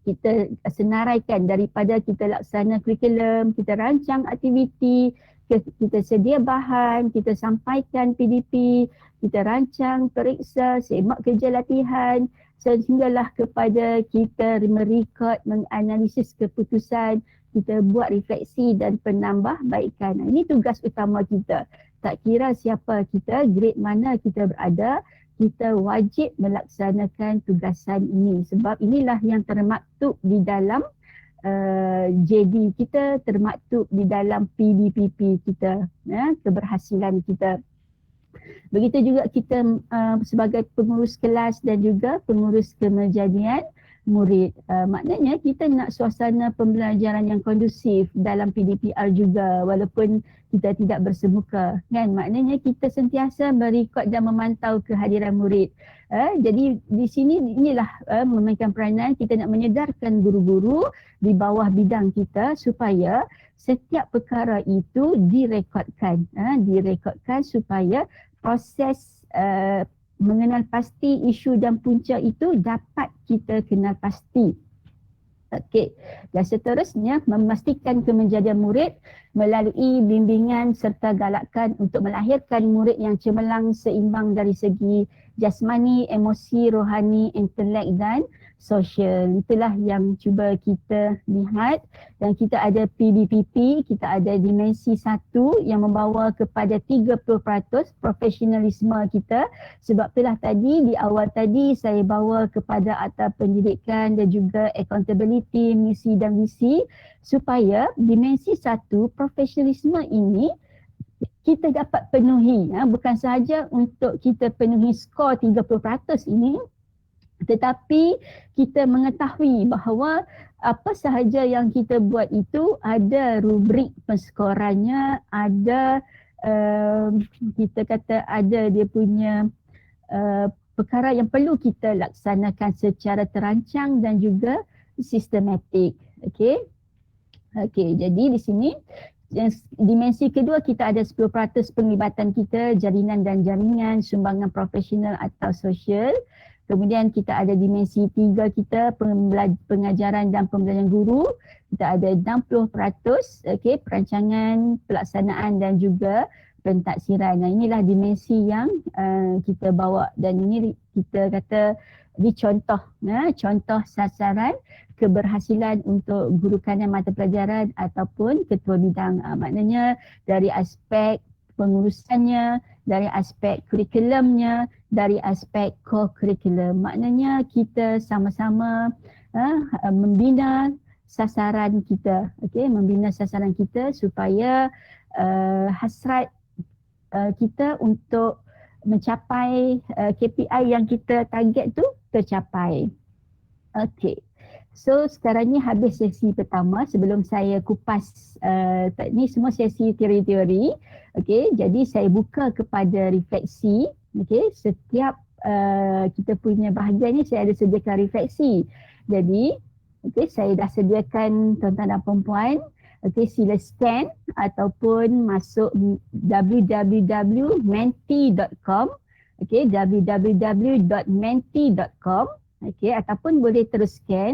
kita senaraikan daripada kita laksana kurikulum, kita rancang aktiviti, kita sedia bahan, kita sampaikan PDP, kita rancang periksa, semak kerja latihan, sehinggalah kepada kita merekod, menganalisis keputusan, kita buat refleksi dan penambahbaikan. Ini tugas utama kita. Tak kira siapa kita, grade mana kita berada, kita wajib melaksanakan tugasan ini sebab inilah yang termaktub di dalam JD kita, termaktub di dalam PDPP kita, keberhasilan kita. Begitu juga kita sebagai pengurus kelas dan juga pengurus kemejadian murid. Maknanya kita nak suasana pembelajaran yang kondusif dalam PDPR juga walaupun kita tidak bersemuka, kan? Maknanya kita sentiasa merekod dan memantau kehadiran murid. Jadi di sini inilah memainkan peranan kita nak menyedarkan guru-guru di bawah bidang kita supaya setiap perkara itu direkodkan, direkodkan supaya proses mengenal pasti isu dan punca itu dapat kita kenal pasti. Okey. Dan seterusnya memastikan kemejadian murid melalui bimbingan serta galakan untuk melahirkan murid yang cemerlang seimbang dari segi jasmani, emosi, rohani, intelek dan sosial. Itulah yang cuba kita lihat dan kita ada PDPP, kita ada dimensi 1 yang membawa kepada 30% profesionalisme kita. Sebab itulah tadi di awal tadi saya bawa kepada atap pendidikan dan juga accountability, misi dan visi supaya dimensi 1 profesionalisme ini kita dapat penuhi, bukan sahaja untuk kita penuhi skor 30% ini, tetapi kita mengetahui bahawa apa sahaja yang kita buat itu ada rubrik penskorannya, ada kita kata ada dia punya perkara yang perlu kita laksanakan secara terancang dan juga sistematik. Okey. Okey, jadi di sini dimensi kedua kita ada 10% penglibatan kita, jalinan dan jaringan, sumbangan profesional atau sosial. Kemudian kita ada dimensi 3 kita, pengajaran dan pembelajaran guru. Kita ada 60%, okey, perancangan, pelaksanaan dan juga pentaksiran. Nah, inilah dimensi yang kita bawa dan ini kita kata dicontoh, contoh sasaran keberhasilan untuk guru kanan mata pelajaran ataupun ketua bidang. Maknanya dari aspek pengurusannya, dari aspek kurikulumnya, dari aspek co-curriculum. Maknanya kita sama-sama membina sasaran kita, okey, membina sasaran kita supaya hasrat kita untuk mencapai KPI yang kita target tu tercapai. Okey. So sekarang ni habis sesi pertama. Sebelum saya kupas ni semua sesi teori-teori. Okey, jadi saya buka kepada refleksi. Okey, setiap kita punya bahagian ni saya ada sediakan refleksi. Jadi okey, saya dah sediakan tuan-tuan dan puan-puan. Okey, sila scan ataupun masuk www.menti.com. Okey, www.menti.com. Okey, ataupun boleh terus scan.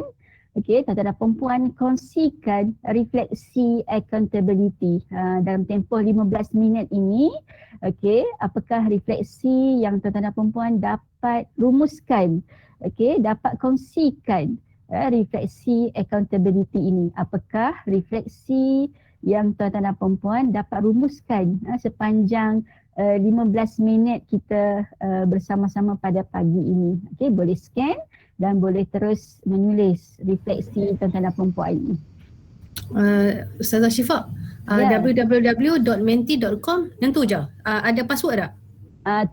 Okey, tuan-tuan dan perempuan kongsikan refleksi accountability dalam tempoh 15 minit ini. Okey, apakah refleksi yang tuan-tuan dan perempuan dapat rumuskan? Okey, dapat kongsikan refleksi accountability ini. Apakah refleksi yang tuan-tuan dan perempuan dapat rumuskan sepanjang 15 minit kita bersama-sama pada pagi ini. Okey, boleh scan dan boleh terus menulis refleksi tuan-tuan dan perempuan ini. Ustazah Syifa, www.menti.com yang tu je. Ada password tak?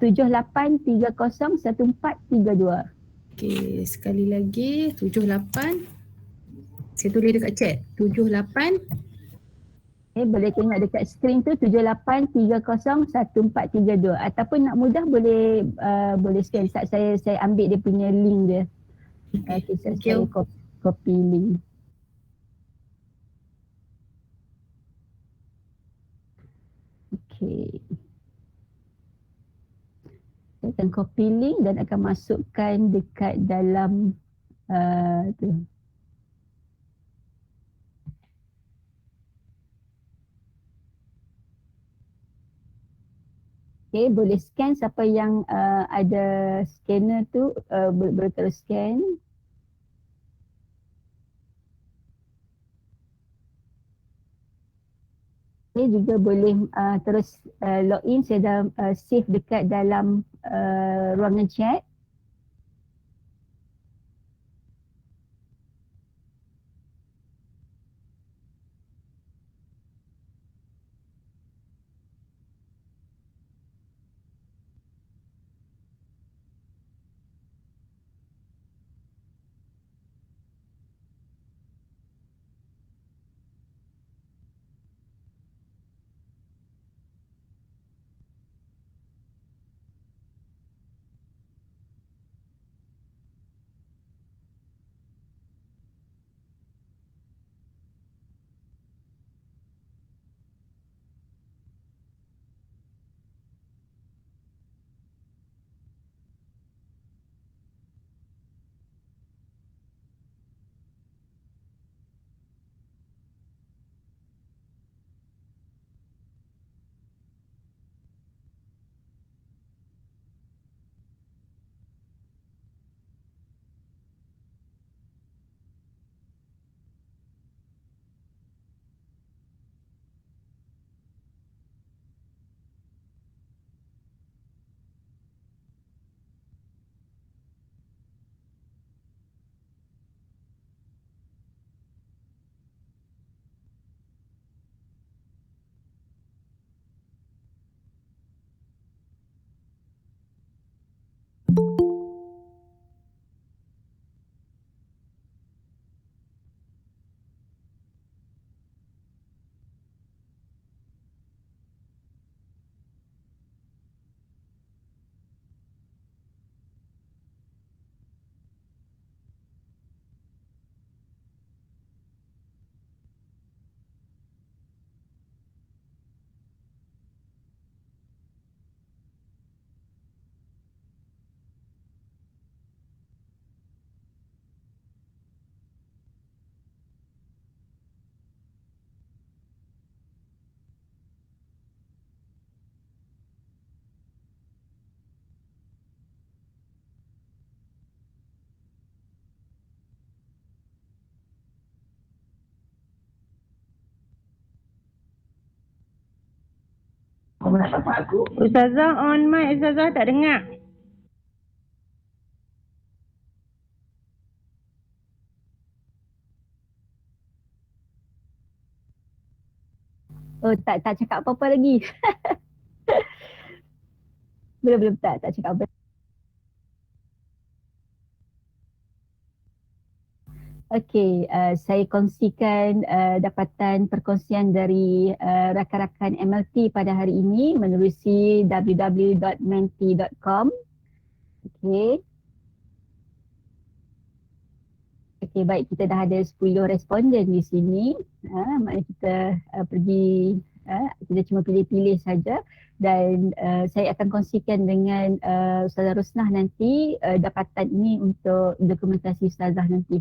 78301432. Okey, sekali lagi 78. Saya tulis dekat chat. 78. Boleh tengok dekat skrin tu 78301432 ataupun nak mudah boleh scan. Saya ambil dia punya link dia. Okey, saya copy link. Okey. Saya akan copy link dan akan masukkan dekat dalam tu. Okay, boleh scan siapa yang ada scanner tu boleh terus scan. Saya juga boleh terus login, saya dah save dekat dalam ruangan chat. Ustazah on mic, Ustazah tak dengar. Oh, tak cakap apa-apa lagi. Belum tak cakap apa. Okey, saya kongsikan dapatan perkongsian dari rakan-rakan MLT pada hari ini menerusi www.menti.com. Okey. Okey, baik, kita dah ada 10 responden di sini. Maknanya kita pergi, kita cuma pilih-pilih saja dan saya akan kongsikan dengan Ustazah Rosnah nanti dapatan ini untuk dokumentasi Ustazah nanti.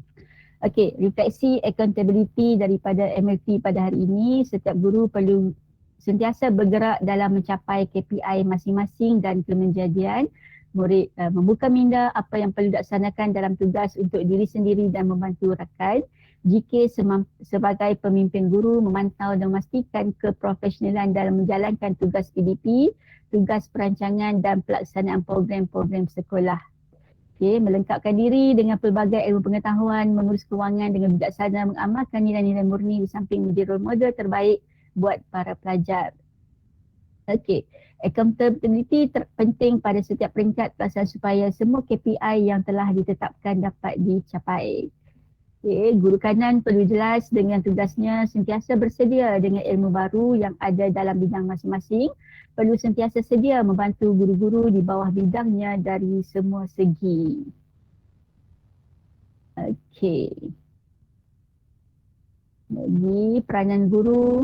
Okey, refleksi accountability daripada MLT pada hari ini, setiap guru perlu sentiasa bergerak dalam mencapai KPI masing-masing dan kemenjadian. Murid membuka minda apa yang perlu dilaksanakan dalam tugas untuk diri sendiri dan membantu rakan. Jika sebagai pemimpin guru memantau dan memastikan keprofesionalan dalam menjalankan tugas PDP, tugas perancangan dan pelaksanaan program-program sekolah. Okay, melengkapkan diri dengan pelbagai ilmu pengetahuan, mengurus kewangan dengan bijaksana, mengamalkan nilai-nilai murni di samping menjadi role model terbaik buat para pelajar. Okey, accountability penting pada setiap peringkat pelaksanaan supaya semua KPI yang telah ditetapkan dapat dicapai. Okay, guru kanan perlu jelas dengan tugasnya, sentiasa bersedia dengan ilmu baru yang ada dalam bidang masing-masing. Perlu sentiasa sedia membantu guru-guru di bawah bidangnya dari semua segi. Okey. Lagi peranan guru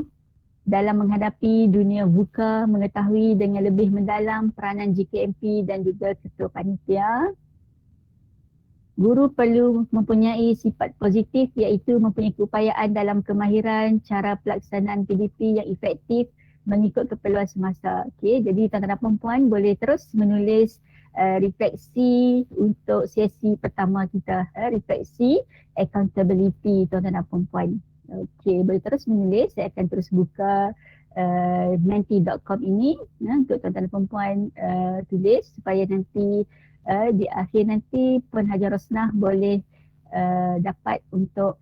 dalam menghadapi dunia VUCA, mengetahui dengan lebih mendalam peranan GKMP dan juga ketua panitia. Guru perlu mempunyai sifat positif iaitu mempunyai keupayaan dalam kemahiran cara pelaksanaan PDP yang efektif mengikut keperluan semasa. Okay, jadi tuan-tuan dan puan-puan boleh terus menulis refleksi untuk sesi pertama kita, refleksi accountability tuan-tuan dan puan-puan. Okey, boleh terus menulis. Saya akan terus buka menti.com ini untuk tuan-tuan dan perempuan tulis supaya nanti di akhir nanti Puan Hajar Rosnah boleh dapat untuk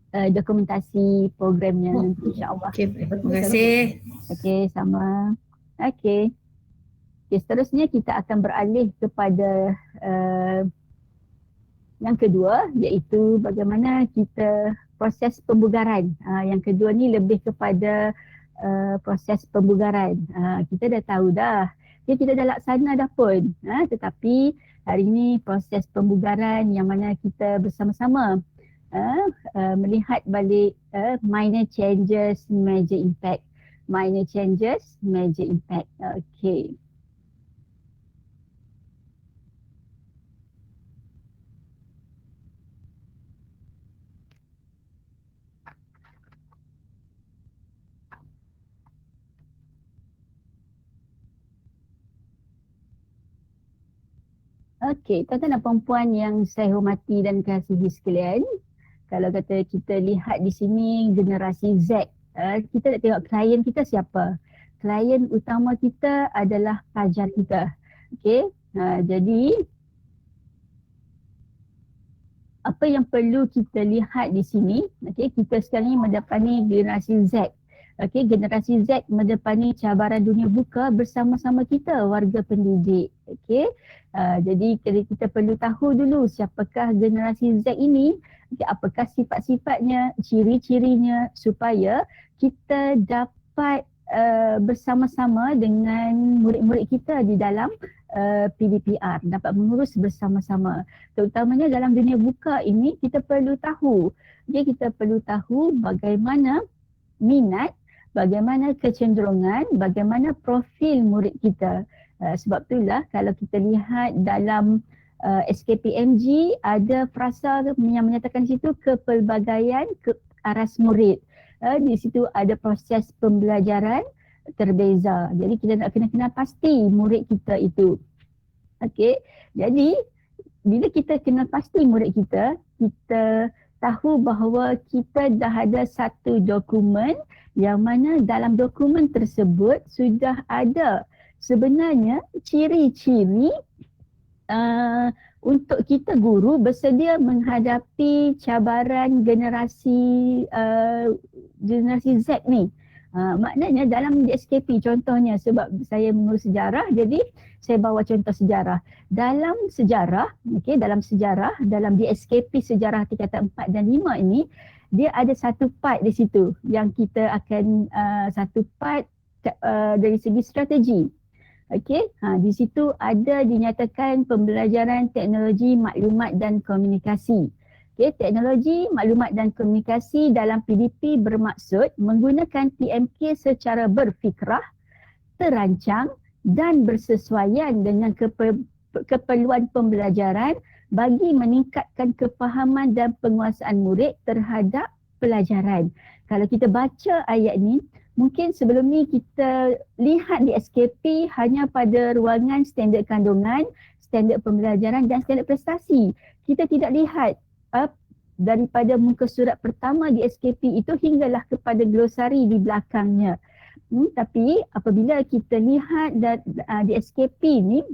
dokumentasi programnya nanti insya-Allah. Okey, terima kasih. Okey, sama. Okey. Okay, seterusnya kita akan beralih kepada yang kedua, iaitu bagaimana kita proses pembugaran. Yang kedua ni lebih kepada proses pembugaran. Kita dah tahu dah, kita dah laksana dah pun. Tetapi hari ini proses pembugaran yang mana kita bersama-sama melihat balik minor changes, major impact. Minor changes, major impact. Okay. Okey, tuan-tuan dan perempuan yang saya hormati dan kasihi sekalian, kalau kata kita lihat di sini generasi Z, kita nak tengok klien kita siapa? Klien utama kita adalah pelajar kita. Okey, jadi apa yang perlu kita lihat di sini, okey, kita sekarang ni mendepani generasi Z. Okey, generasi Z mendepani cabaran dunia buka bersama-sama kita warga pendidik. Okey. Jadi kita perlu tahu dulu siapakah generasi Z ini, apakah sifat-sifatnya, ciri-cirinya supaya kita dapat bersama-sama dengan murid-murid kita di dalam PDPR, dapat mengurus bersama-sama. Terutamanya dalam dunia buka ini kita perlu tahu. Jadi kita perlu tahu bagaimana minat, bagaimana kecenderungan, bagaimana profil murid kita. Sebab itulah kalau kita lihat dalam SKPMG ada frasa yang menyatakan situ kepelbagaian ke aras murid. Di situ ada proses pembelajaran terbeza. Jadi kita nak kena pasti murid kita itu. Okey. Jadi bila kita kenal pasti murid kita, kita tahu bahawa kita dah ada satu dokumen yang mana dalam dokumen tersebut sudah ada sebenarnya ciri-ciri untuk kita guru bersedia menghadapi cabaran generasi Z ni. Maknanya dalam SKP contohnya, sebab saya mengurus sejarah jadi saya bawa contoh sejarah. Dalam sejarah, dalam DSKP sejarah tingkatan 4 dan 5 ini, dia ada satu part di situ yang kita akan satu part dari segi strategi. Okey, di situ ada dinyatakan pembelajaran teknologi maklumat dan komunikasi. Okay, teknologi maklumat dan komunikasi dalam PDP bermaksud menggunakan TMK secara berfikrah, terancang dan bersesuaian dengan keperluan pembelajaran bagi meningkatkan kefahaman dan penguasaan murid terhadap pelajaran. Kalau kita baca ayat ni, mungkin sebelum ni kita lihat di SKP hanya pada ruangan standard kandungan, standard pembelajaran dan standard prestasi. Kita tidak lihat daripada muka surat pertama di SKP itu hinggalah kepada glosari di belakangnya. Tapi apabila kita lihat di SKP ni,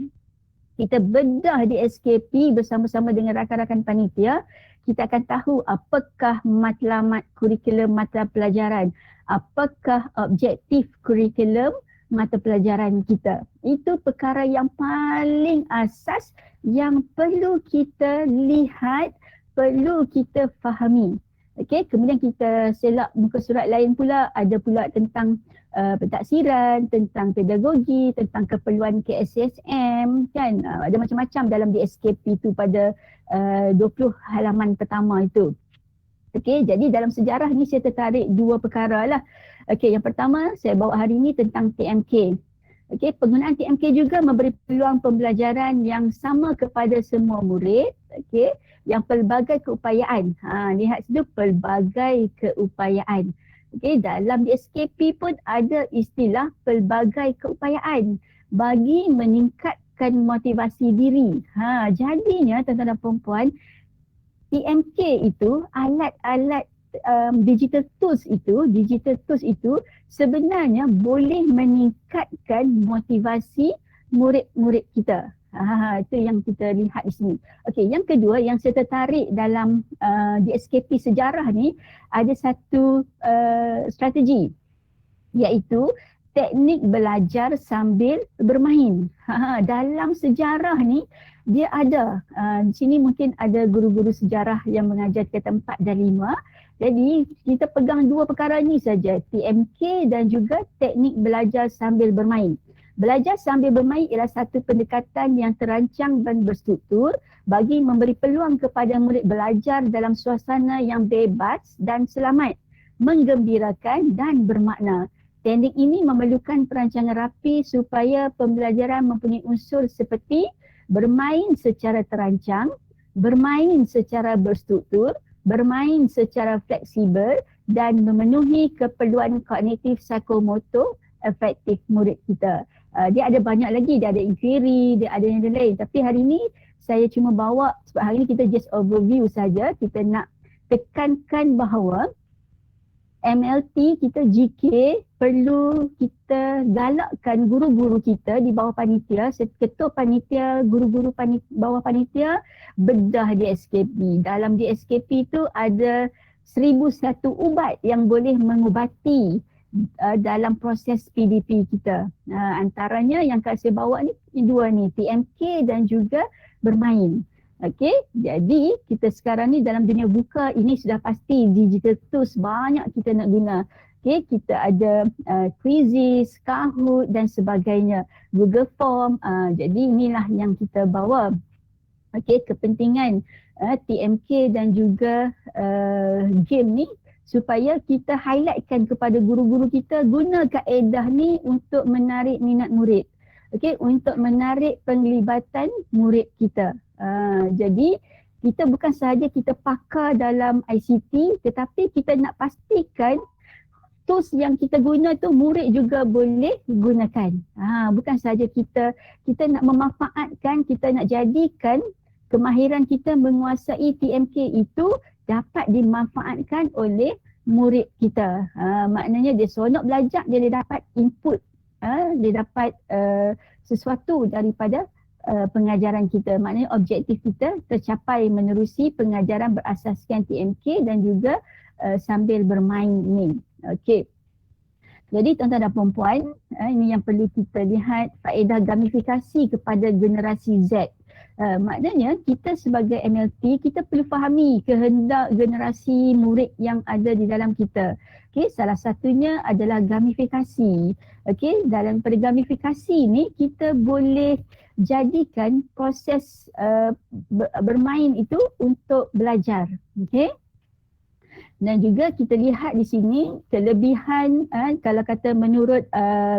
kita bedah di SKP bersama-sama dengan rakan-rakan panitia, kita akan tahu apakah matlamat kurikulum mata pelajaran, apakah objektif kurikulum mata pelajaran kita. Itu perkara yang paling asas yang perlu kita lihat, perlu kita fahami. Okey, kemudian kita selak muka surat lain pula, ada pula tentang pentaksiran, tentang pedagogi, tentang keperluan KSSM, kan? Ada macam-macam dalam DSKP itu pada 20 halaman pertama itu. Okey, jadi dalam sejarah ni saya tertarik dua perkara lah. Okey, yang pertama saya bawa hari ini tentang TMK. Okey, penggunaan TMK juga memberi peluang pembelajaran yang sama kepada semua murid. Okey, yang pelbagai keupayaan. Lihat situ, pelbagai keupayaan. Okey, dalam DSKP pun ada istilah pelbagai keupayaan bagi meningkatkan motivasi diri. Jadinya tuan-tuan dan puan-puan, TMK itu alat-alat digital tools itu sebenarnya boleh meningkatkan motivasi murid-murid kita. Itu yang kita lihat di sini. Okey, yang kedua yang saya tertarik dalam DSKP sejarah ni, ada satu strategi, iaitu teknik belajar sambil bermain. Dalam sejarah ni dia ada, di sini mungkin ada guru-guru sejarah yang mengajar tingkatan 4 dan 5. Jadi kita pegang dua perkara ni saja, TMK dan juga teknik belajar sambil bermain. Belajar sambil bermain ialah satu pendekatan yang terancang dan berstruktur bagi memberi peluang kepada murid belajar dalam suasana yang bebas dan selamat, menggembirakan dan bermakna. Teknik ini memerlukan perancangan rapi supaya pembelajaran mempunyai unsur seperti bermain secara terancang, bermain secara berstruktur, bermain secara fleksibel dan memenuhi keperluan kognitif psikomotor efektif murid kita. Dia ada banyak lagi, dia ada inquiry, dia ada yang lain. Tapi hari ini saya cuma bawa, sebab hari ini kita just overview saja. Kita nak tekankan bahawa MLT kita GK perlu kita galakkan guru-guru kita di bawah panitia, ketua panitia, guru-guru bawah panitia bedah DSKP. Dalam DSKP itu ada 1001 ubat yang boleh mengubati dalam proses PDP kita. Antaranya yang saya bawa ni dua ni, TMK dan juga bermain. Okey, jadi kita sekarang ni dalam dunia buka ini sudah pasti digital tools banyak kita nak guna. Okey, kita ada quizzes, Kahoot dan sebagainya, Google Form. Jadi inilah yang kita bawa. Okey, kepentingan TMK dan juga game ni supaya kita highlightkan kepada guru-guru kita, guna kaedah ni untuk menarik minat murid. Okey, untuk menarik penglibatan murid kita. Jadi kita bukan sahaja kita pakar dalam ICT, tetapi kita nak pastikan tools yang kita guna tu murid juga boleh gunakan. Bukan sahaja kita nak memanfaatkan, kita nak jadikan kemahiran kita menguasai TMK itu dapat dimanfaatkan oleh murid kita. Maknanya dia seronok belajar, dia dapat input, dia dapat sesuatu daripada pengajaran kita. Maknanya objektif kita tercapai menerusi pengajaran berasaskan TMK dan juga sambil bermain ni. Okey. Jadi tuan-tuan dan puan-puan, ini yang perlu kita lihat, faedah gamifikasi kepada generasi Z. Maknanya kita sebagai MLT, kita perlu fahami kehendak generasi murid yang ada di dalam kita. Okey, salah satunya adalah gamifikasi. Okey, dalam pada gamifikasi ni kita boleh jadikan proses bermain itu untuk belajar. Okey. Dan juga kita lihat di sini kelebihan, kalau kata menurut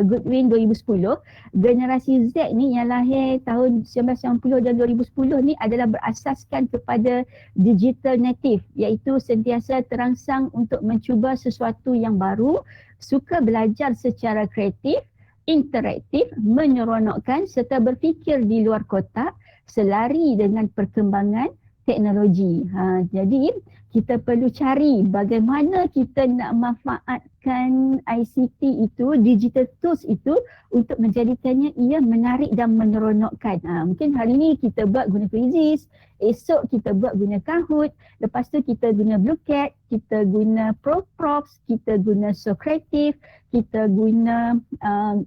Goodwin 2010, generasi Z ni yang lahir tahun 1990 dan 2010 ni adalah berasaskan kepada digital native, iaitu sentiasa terangsang untuk mencuba sesuatu yang baru, suka belajar secara kreatif, interaktif, menyeronokkan serta berfikir di luar kotak, selari dengan perkembangan teknologi. Jadi kita perlu cari bagaimana kita nak manfaatkan ICT itu, digital tools itu untuk menjadikannya ia menarik dan menyeronokkan. Mungkin hari ini kita buat guna quizzes, esok kita buat guna Kahoot, lepas tu kita guna Bluecat, kita guna Props, kita guna Socrative, kita guna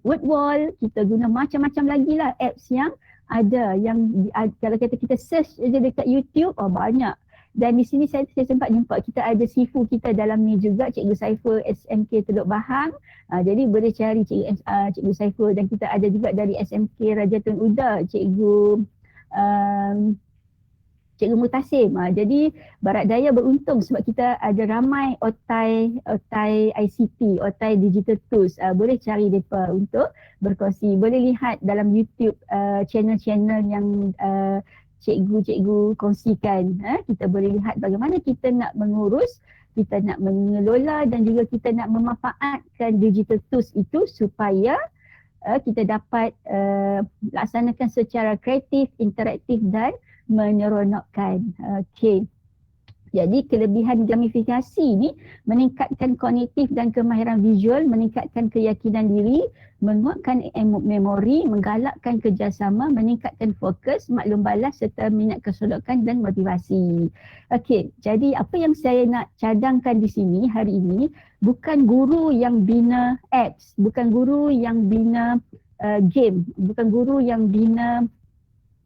Woodwall, kita guna macam-macam lagi lah apps yang ada, yang kalau kita search je dekat YouTube, banyak. Dan di sini saya sempat jumpa kita ada sifu kita dalam ni juga, Cikgu Saiful SMK Teluk Bahang. Jadi boleh cari Cikgu Saiful, dan kita ada juga dari SMK Raja Tun Uda, Cikgu Mutasim. Jadi Barat Daya beruntung sebab kita ada ramai otai ICT, otai digital tools. Boleh cari mereka untuk berkongsi. Boleh lihat dalam YouTube channel-channel yang cikgu-cikgu kongsikan. Kita boleh lihat bagaimana kita nak mengurus, kita nak mengelola dan juga kita nak memanfaatkan digital tools itu supaya kita dapat laksanakan secara kreatif, interaktif dan menyeronokkan. Okey. Jadi kelebihan gamifikasi ni meningkatkan kognitif dan kemahiran visual, meningkatkan keyakinan diri, menguatkan memori, menggalakkan kerjasama, meningkatkan fokus, maklum balas serta minat keseronokan dan motivasi. Okey, jadi apa yang saya nak cadangkan di sini hari ini bukan guru yang bina apps, bukan guru yang bina game, bukan guru yang bina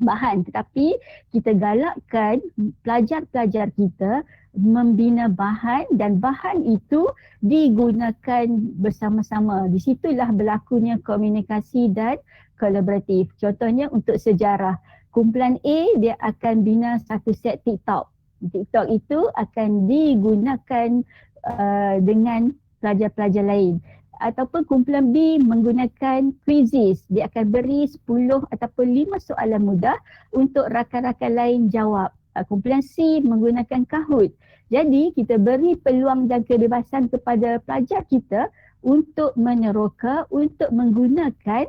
bahan, tetapi kita galakkan pelajar-pelajar kita membina bahan dan bahan itu digunakan bersama-sama. Di situlah berlakunya komunikasi dan kolaboratif. Contohnya untuk sejarah, kumpulan A dia akan bina satu set TikTok. TikTok itu akan digunakan dengan pelajar-pelajar lain. Ataupun kumpulan B menggunakan quizzes. Dia akan beri 10 ataupun 5 soalan mudah untuk rakan-rakan lain jawab. Kumpulan C menggunakan Kahoot. Jadi kita beri peluang dan kebebasan kepada pelajar kita untuk meneroka, untuk menggunakan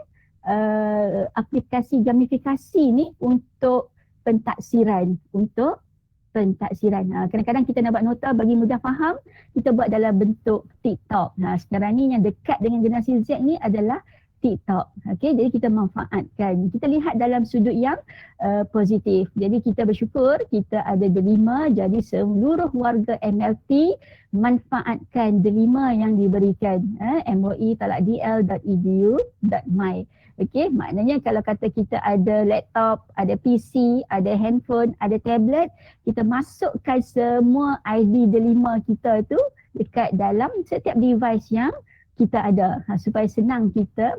aplikasi gamifikasi ni untuk pentaksiran. Kadang-kadang kita nak buat nota bagi mudah faham, kita buat dalam bentuk TikTok. Sekarang ni yang dekat dengan generasi Z ni adalah TikTok. Okey, jadi kita manfaatkan. Kita lihat dalam sudut yang positif. Jadi kita bersyukur kita ada delima, jadi seluruh warga MLT manfaatkan delima yang diberikan. moi.dl.edu.my. Okey, maknanya kalau kata kita ada laptop, ada PC, ada handphone, ada tablet, kita masukkan semua ID delima kita tu dekat dalam setiap device yang kita ada supaya senang kita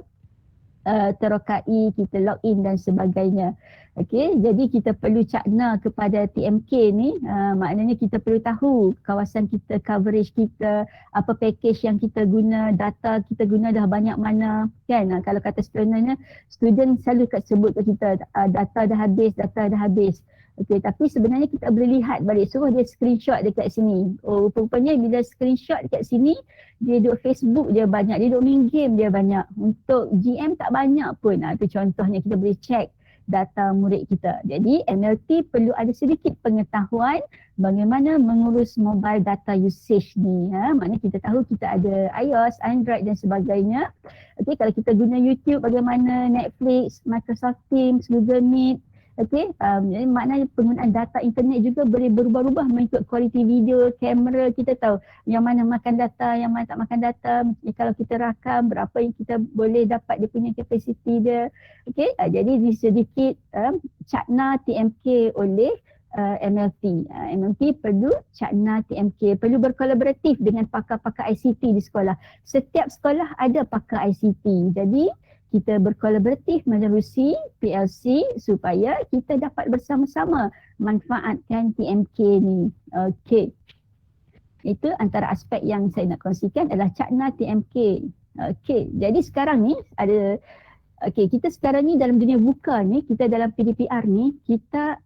terokai, kita login dan sebagainya. Okey, jadi kita perlu cakna kepada TMK ni, maknanya kita perlu tahu kawasan kita, coverage kita, apa package yang kita guna, data kita guna dah banyak mana kan. Kalau kata student selalu sebut ke kita data dah habis. Okey, tapi sebenarnya kita boleh lihat balik, suruh dia screenshot dekat sini. Oh, rupanya bila screenshot dekat sini, dia duduk Facebook dia banyak, dia duduk main game dia banyak. Untuk GM tak banyak pun. Itu contohnya kita boleh check data murid kita. Jadi MLT perlu ada sedikit pengetahuan bagaimana mengurus mobile data usage ni. Maknanya kita tahu kita ada iOS, Android dan sebagainya. Okey, kalau kita guna YouTube, bagaimana Netflix, Microsoft Teams, Google Meet. Okey, jadi maknanya penggunaan data internet juga boleh berubah-ubah mengikut kualiti video, kamera. Kita tahu yang mana makan data, yang mana tak makan data. Kalau kita rakam, berapa yang kita boleh dapat dia punya kapasiti dia. Okey, jadi ini sedikit cakna TMK oleh MLT. MLT perlu cakna TMK, perlu berkolaboratif dengan pakar-pakar ICT di sekolah. Setiap sekolah ada pakar ICT. Jadi kita berkolaboratif menerusi PLC supaya kita dapat bersama-sama manfaatkan TMK ni. Okey. Itu antara aspek yang saya nak kongsikan adalah cakna TMK. Okey, jadi sekarang ni ada, kita sekarang ni dalam dunia buka ni, kita dalam PDPR ni, kita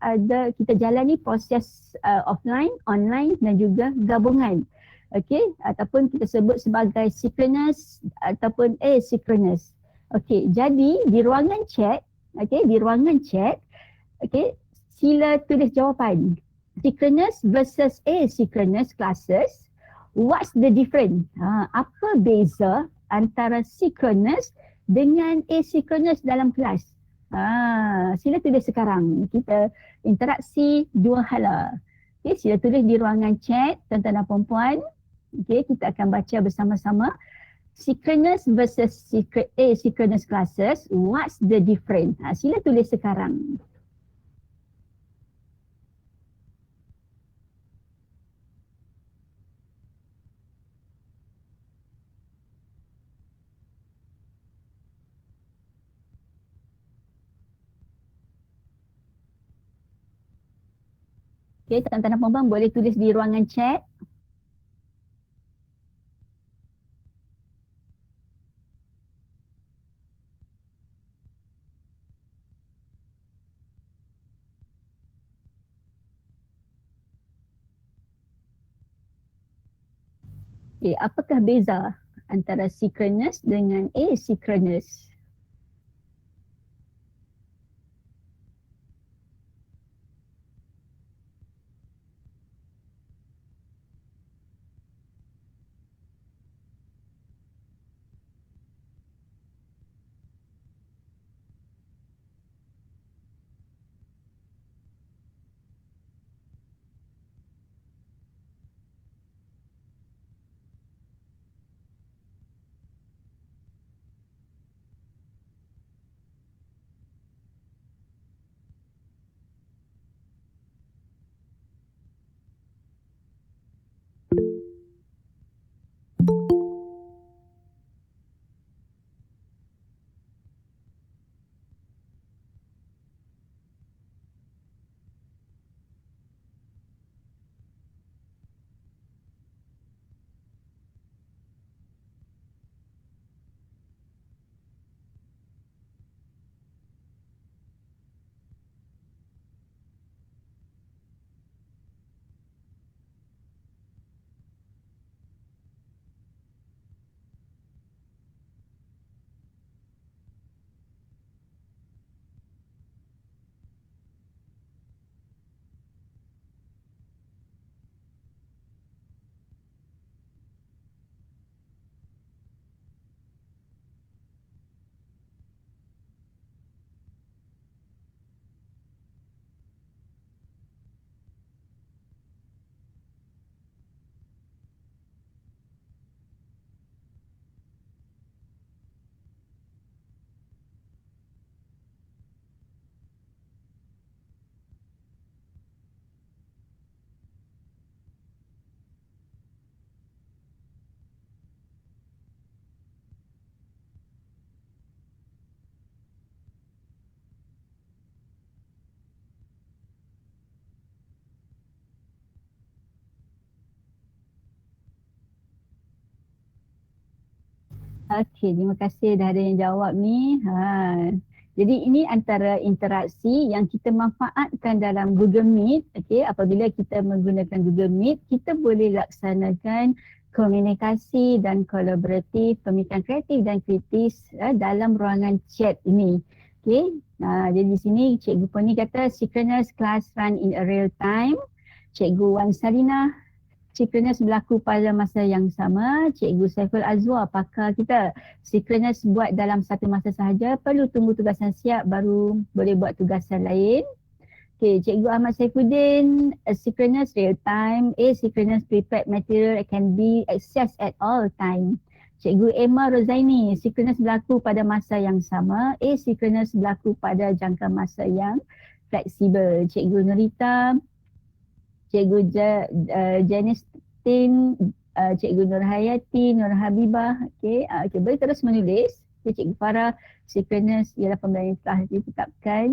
jalani proses offline, online dan juga gabungan. Okey, ataupun kita sebut sebagai synchronous ataupun asynchronous. Okey, jadi di ruangan chat, sila tulis jawapan. Synchronous versus asynchronous classes, what's the difference? Apa beza antara synchronous dengan asynchronous dalam kelas? Sila tulis sekarang. Kita interaksi dua hala. Okey, sila tulis di ruangan chat, tuan-tuan dan puan-puan. Okey, kita akan baca bersama-sama. Synchronous versus asynchronous classes, what's the difference? Sila tulis sekarang. Okay, tuan-tuan dan puan-puan boleh tulis di ruangan chat. Okay, apakah beza antara synchronous dengan asynchronous? Okey, terima kasih dah ada yang jawab ni. Jadi ini antara interaksi yang kita manfaatkan dalam Google Meet. Okey, apabila kita menggunakan Google Meet, kita boleh laksanakan komunikasi dan kolaboratif, pemikiran kreatif dan kritis dalam ruangan chat ini. Okey, jadi di sini Cikgu Poni kata synchronous class run in a real time. Cikgu Wan Sarina, synchronous berlaku pada masa yang sama. Cikgu Saiful Azwar, pakar kita, synchronous buat dalam satu masa sahaja, perlu tunggu tugasan siap baru boleh buat tugasan lain. Okay, Cikgu Ahmad Saifuddin, synchronous real time, asynchronous prepared material can be accessed at all time. Cikgu Emma Rozaini, synchronous berlaku pada masa yang sama, asynchronous berlaku pada jangka masa yang fleksibel. Cikgu Nurita, Cikgu Janice Tin, Cikgu Nur Hayati, Nur Habibah, okay, boleh terus menulis. Okay, Cikgu Farah, synchronous ialah pembelajaran yang telah ditetapkan.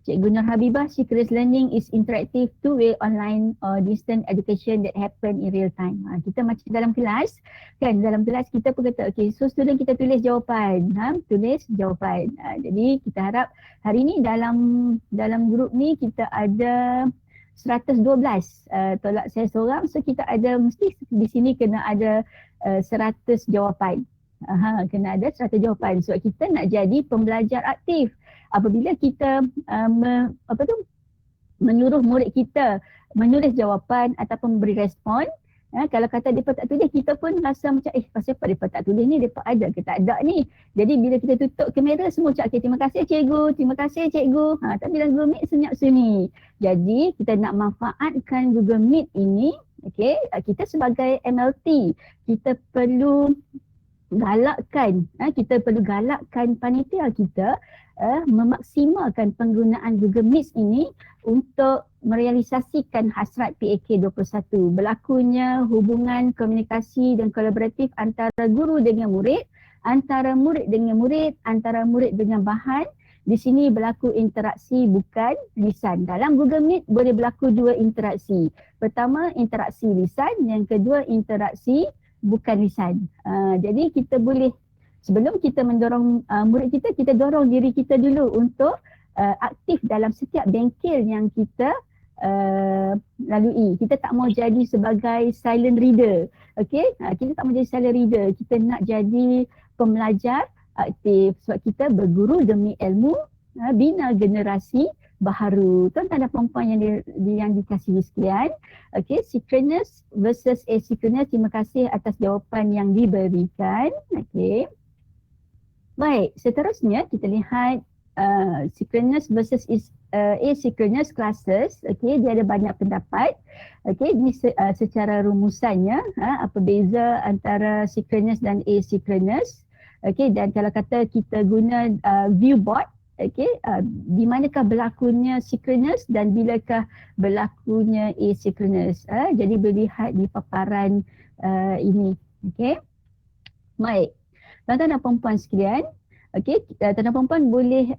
Cikgu Nur Habibah, synchronous learning is interactive two-way online or distant education that happen in real time. Kita macam dalam kelas, kan, dalam kelas kita pun kata, okay, so student kita tulis jawapan, tulis jawapan. Jadi kita harap hari ni dalam grup ni kita ada 112 tolak saya seorang, so kita ada mesti di sini kena ada 100 jawapan. Kena ada 100 jawapan sebab kita nak jadi pembelajar aktif. Apabila kita menyuruh murid kita menulis jawapan ataupun memberi respon, kalau kata mereka tak tulis, kita pun rasa macam pasal apa mereka tak tulis ni, mereka ada ke tak ada ni. Jadi bila kita tutup kamera semua cakap, okay, terima kasih cikgu, terima kasih cikgu. Tapi dalam Google Meet senyap sunyi. Jadi kita nak manfaatkan Google Meet ini, okay, kita sebagai MLT, kita perlu galakkan panitia kita memaksimalkan penggunaan Google Meet ini untuk merealisasikan hasrat PAK 21, berlakunya hubungan komunikasi dan kolaboratif antara guru dengan murid, antara murid dengan murid, antara murid dengan bahan. Di sini berlaku interaksi bukan lisan. Dalam Google Meet boleh berlaku dua interaksi. Pertama interaksi lisan, yang kedua interaksi bukan lisan. Jadi kita boleh, sebelum kita mendorong murid kita, kita dorong diri kita dulu untuk aktif dalam setiap bengkel yang kita lalui. Kita tak mau jadi sebagai silent reader. Okay? Kita tak mau jadi silent reader. Kita nak jadi pembelajar aktif sebab kita berguru demi ilmu, bina generasi baharu. Tuan-tuan dan puan-puan yang dikasihi sekalian, okay, synchronous versus asynchronous, terima kasih atas jawapan yang diberikan. Okay. Baik, seterusnya kita lihat synchronous versus asynchronous classes. Okay, dia ada banyak pendapat. Okay, ini secara rumusannya, apa beza antara synchronous dan asynchronous. Okay, dan kalau kata kita guna viewboard, Okey, di manakah berlakunya synchronous dan bilakah berlakunya asynchronous. Jadi berlihat di paparan ini. Okey. Baik. Tuan-tuan dan puan-puan sekalian, okey, tuan-tuan dan puan-puan boleh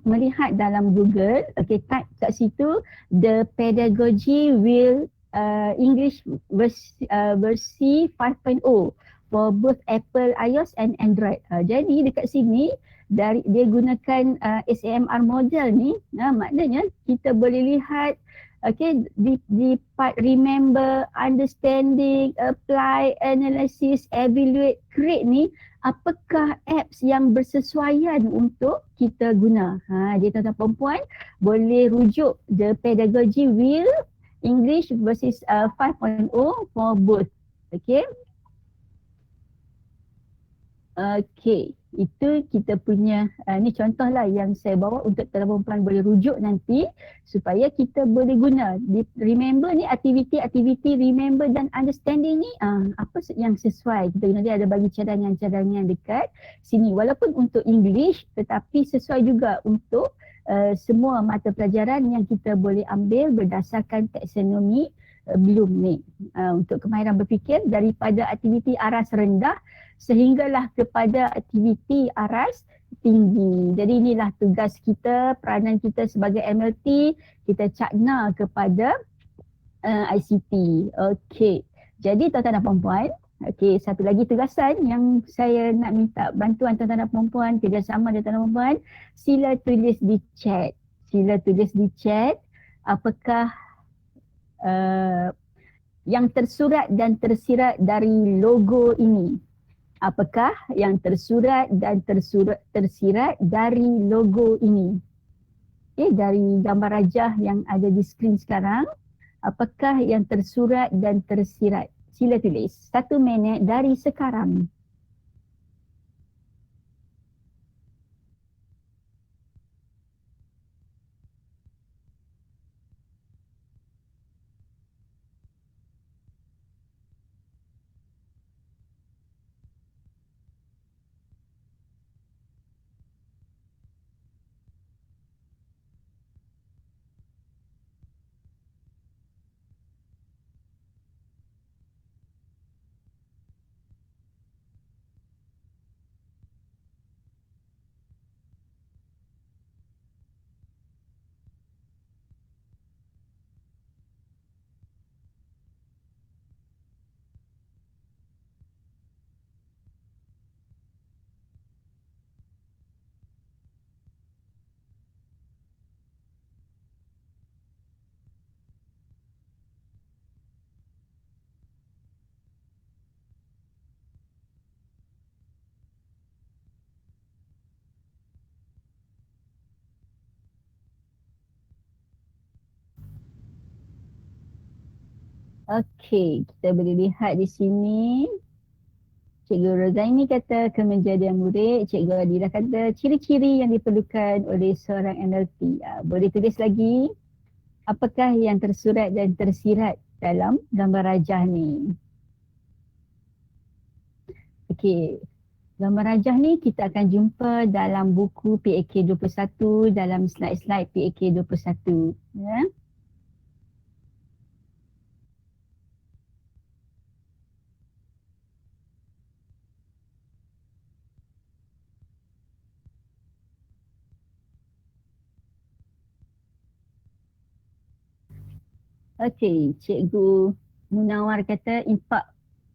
melihat dalam Google, okey, type kat situ the pedagogy will English versi 5.0 for both Apple iOS and Android. Jadi dekat sini dia gunakan SAMR model ni, maknanya kita boleh lihat di part remember, understanding, apply, analysis, evaluate, create ni apakah apps yang bersesuaian untuk kita guna. Jadi tuan-tuan perempuan boleh rujuk the pedagogy wheel English versus 5.0 for both. Okay. Okay, itu kita punya ni contohlah yang saya bawa untuk tuan-tuan perempuan boleh rujuk nanti supaya kita boleh guna. Remember ni aktiviti remember dan understanding ni apa yang sesuai. Kita nanti ada bagi cadangan-cadangan dekat sini walaupun untuk English tetapi sesuai juga untuk semua mata pelajaran yang kita boleh ambil berdasarkan taksonomi Bloom ni. Untuk kemahiran berfikir daripada aktiviti aras rendah sehinggalah kepada aktiviti aras tinggi. Jadi inilah tugas kita, peranan kita sebagai MLT, kita cakna kepada ICT. Okey. Jadi tuan-tuan dan puan-puan, okey, satu lagi tugasan yang saya nak minta bantuan tuan-tuan dan puan-puan, kerjasama dengan tuan-tuan dan puan-puan, sila tulis di chat. Sila tulis di chat apakah yang tersurat dan tersirat dari logo ini. Apakah yang tersurat dan tersirat dari logo ini? Okay, dari gambar rajah yang ada di skrin sekarang, apakah yang tersurat dan tersirat? Sila tulis 1 minit dari sekarang. Okey, kita boleh lihat di sini. Cikgu Rozaini kata kemenjadian murid, Cikgu Adila kata ciri-ciri yang diperlukan oleh seorang NLP. Boleh tulis lagi apakah yang tersurat dan tersirat dalam gambar rajah ni. Okey, gambar rajah ni kita akan jumpa dalam buku PAK 21 dalam slide-slide PAK 21. Ya. Okey, Cikgu Munawar kata impak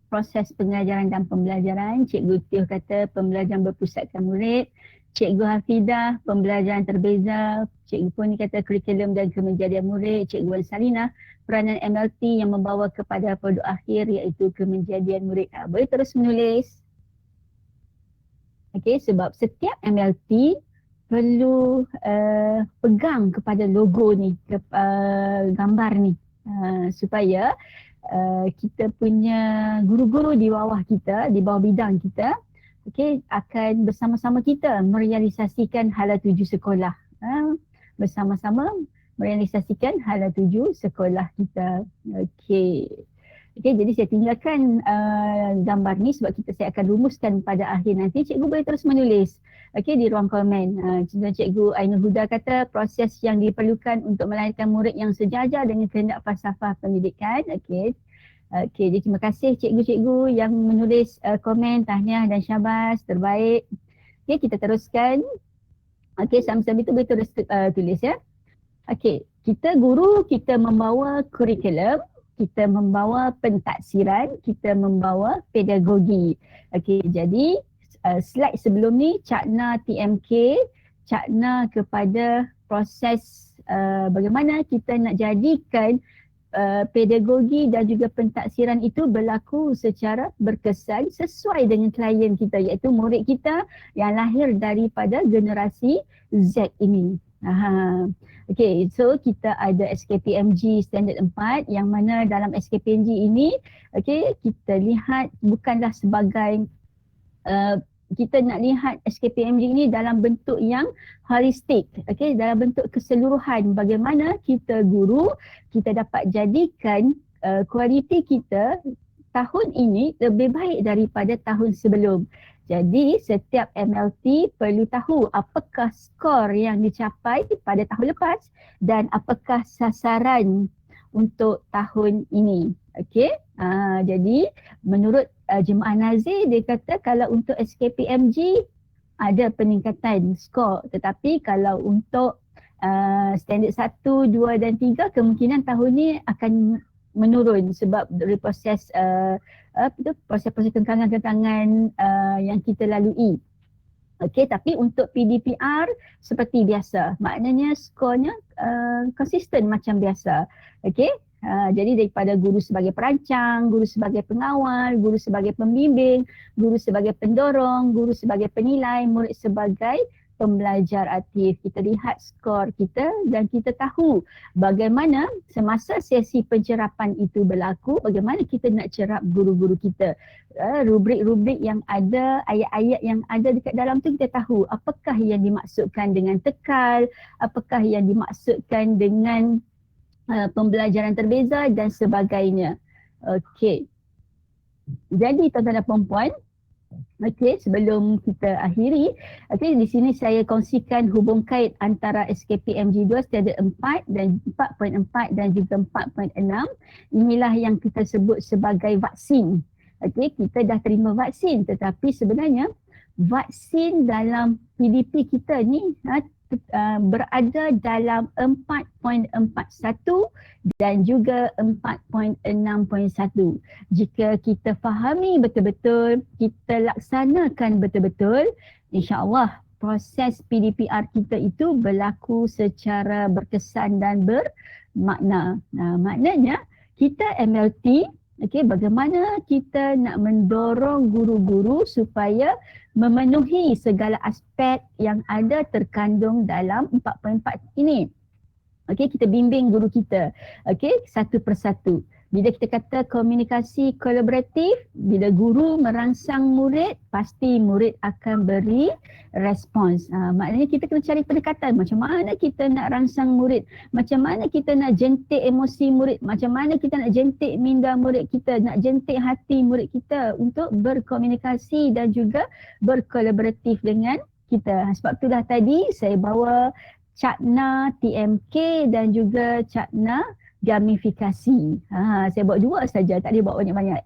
proses pengajaran dan pembelajaran. Cikgu Tioh kata pembelajaran berpusatkan murid. Cikgu Hafidah pembelajaran terbeza. Cikgu Puni kata kurikulum dan kemenjadian murid. Cikgu Wan Salina peranan MLT yang membawa kepada produk akhir iaitu kemenjadian murid. Boleh terus menulis. Okey, sebab setiap MLT perlu pegang kepada logo ni, gambar ni. Supaya kita punya guru-guru di bawah kita, di bawah bidang kita, akan bersama-sama kita merealisasikan hala tuju sekolah. Bersama-sama merealisasikan hala tuju sekolah kita. Okey, jadi saya tinggalkan gambar ni sebab saya akan rumuskan pada akhir nanti. Cikgu boleh terus menulis okey, di ruang komen. Contoh Cikgu Ainul Huda kata proses yang diperlukan untuk melahirkan murid yang sejajar dengan kehendak falsafah pendidikan. Okey. Okey, jadi terima kasih cikgu-cikgu yang menulis komen, tahniah dan syabas, terbaik. Okey, kita teruskan. Okey, sama-sama itu boleh terus tulis ya. Okey, kita guru, kita membawa kurikulum, kita membawa pentaksiran, kita membawa pedagogi. Okey, jadi slide sebelum ni cakna TMK, cakna kepada proses bagaimana kita nak jadikan pedagogi dan juga pentaksiran itu berlaku secara berkesan sesuai dengan klien kita, iaitu murid kita yang lahir daripada generasi Z ini. Okay, so kita ada SKPMG Standard 4 yang mana dalam SKPMG ini kita lihat bukanlah sebagai kita nak lihat SKPMG ini dalam bentuk yang holistik, dalam bentuk keseluruhan bagaimana kita guru kita dapat jadikan kualiti kita tahun ini lebih baik daripada tahun sebelum. Jadi setiap MLT perlu tahu apakah skor yang dicapai pada tahun lepas dan apakah sasaran untuk tahun ini. Jadi menurut Jemaah Nazir dia kata kalau untuk SKPMG ada peningkatan skor, tetapi kalau untuk standard 1, 2 dan 3 kemungkinan tahun ni akan menurun sebab dari proses proses kenkangan-kenkangan yang kita lalui. Tapi untuk PDPR seperti biasa, maknanya skornya konsisten macam biasa. Jadi daripada guru sebagai perancang, guru sebagai pengawal, guru sebagai pembimbing, guru sebagai pendorong, guru sebagai penilai, murid sebagai pembelajar aktif. Kita lihat skor kita dan kita tahu bagaimana semasa sesi pencerapan itu berlaku, bagaimana kita nak cerap guru-guru kita. Rubrik-rubrik yang ada, ayat-ayat yang ada dekat dalam tu kita tahu apakah yang dimaksudkan dengan tekal, apakah yang dimaksudkan dengan pembelajaran terbeza dan sebagainya. Jadi tuan-tuan dan puan-puan, sebelum kita akhiri, di sini saya kongsikan hubung kait antara SKPMG 2 standard 4 dan 4.4 dan juga 4.6. Inilah yang kita sebut sebagai vaksin. Kita dah terima vaksin, tetapi sebenarnya vaksin dalam PDP kita ni berada dalam 4.41 dan juga 4.6.1. Jika kita fahami betul-betul, kita laksanakan betul-betul, insya-Allah proses PDPR kita itu berlaku secara berkesan dan bermakna. Maknanya kita MLT, bagaimana kita nak mendorong guru-guru supaya memenuhi segala aspek yang ada terkandung dalam 4.4 ini. Kita bimbing guru kita, satu persatu. Bila kita kata komunikasi kolaboratif, bila guru merangsang murid, pasti murid akan beri respons. Maknanya kita kena cari pendekatan. Macam mana kita nak rangsang murid? Macam mana kita nak jentik emosi murid? Macam mana kita nak jentik minda murid kita? Nak jentik hati murid kita untuk berkomunikasi dan juga berkolaboratif dengan kita. Sebab itulah tadi saya bawa cakna TMK dan juga cakna gamifikasi. Saya bawa dua saja, tak boleh bawa banyak-banyak.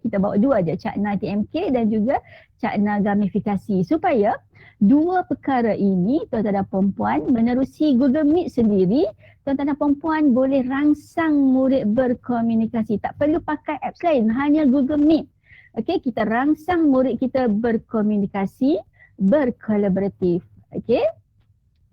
Kita bawa dua aja, cakna TMK dan juga cakna gamifikasi, supaya dua perkara ini tuan-tuan dan puan-puan menerusi Google Meet sendiri, tuan-tuan dan puan-puan boleh rangsang murid berkomunikasi. Tak perlu pakai apps lain, hanya Google Meet. Kita rangsang murid kita berkomunikasi, berkolaboratif.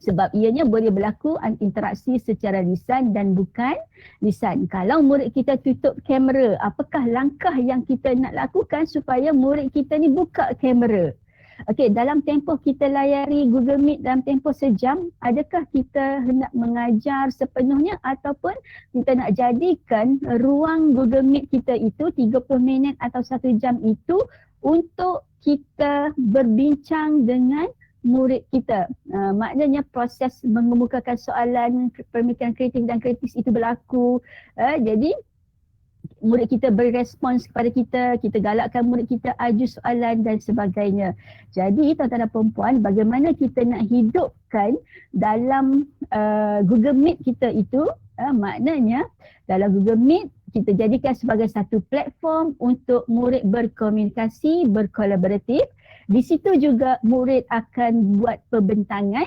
Sebab ianya boleh berlaku interaksi secara lisan dan bukan lisan. Kalau murid kita tutup kamera, apakah langkah yang kita nak lakukan supaya murid kita ni buka kamera? Dalam tempoh kita layari Google Meet dalam tempoh sejam, adakah kita hendak mengajar sepenuhnya ataupun kita nak jadikan ruang Google Meet kita itu 30 minit atau 1 jam itu untuk kita berbincang dengan murid kita. Maknanya proses mengemukakan soalan, pemikiran kritik dan kritis itu berlaku. Jadi murid kita berespons kepada kita galakkan murid kita aju soalan dan sebagainya. Jadi tuan-tuan dan puan-puan, bagaimana kita nak hidupkan dalam Google Meet kita itu, maknanya dalam Google Meet kita jadikan sebagai satu platform untuk murid berkomunikasi, berkolaboratif. Di situ juga murid akan buat pembentangan,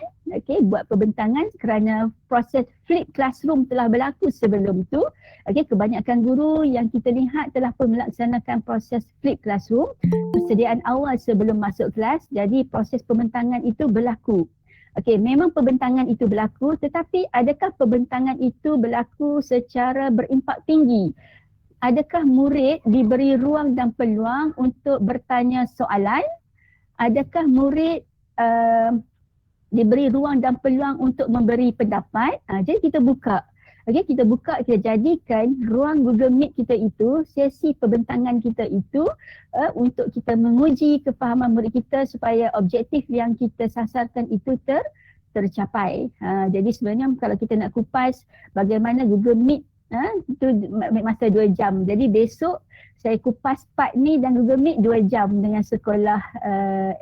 buat pembentangan kerana proses flip classroom telah berlaku sebelum tu. Kebanyakan guru yang kita lihat telah pun melaksanakan proses flip classroom, persediaan awal sebelum masuk kelas, jadi proses pembentangan itu berlaku. Memang pembentangan itu berlaku, tetapi adakah pembentangan itu berlaku secara berimpak tinggi? Adakah murid diberi ruang dan peluang untuk bertanya soalan? Adakah murid diberi ruang dan peluang untuk memberi pendapat? Jadi kita buka. Kita buka, kita jadikan ruang Google Meet kita itu, sesi pembentangan kita itu untuk kita menguji kefahaman murid kita supaya objektif yang kita sasarkan itu tercapai. Jadi sebenarnya kalau kita nak kupas bagaimana Google Meet, itu masa 2 jam. Jadi besok saya kupas part ni dan Google Meet 2 jam dengan sekolah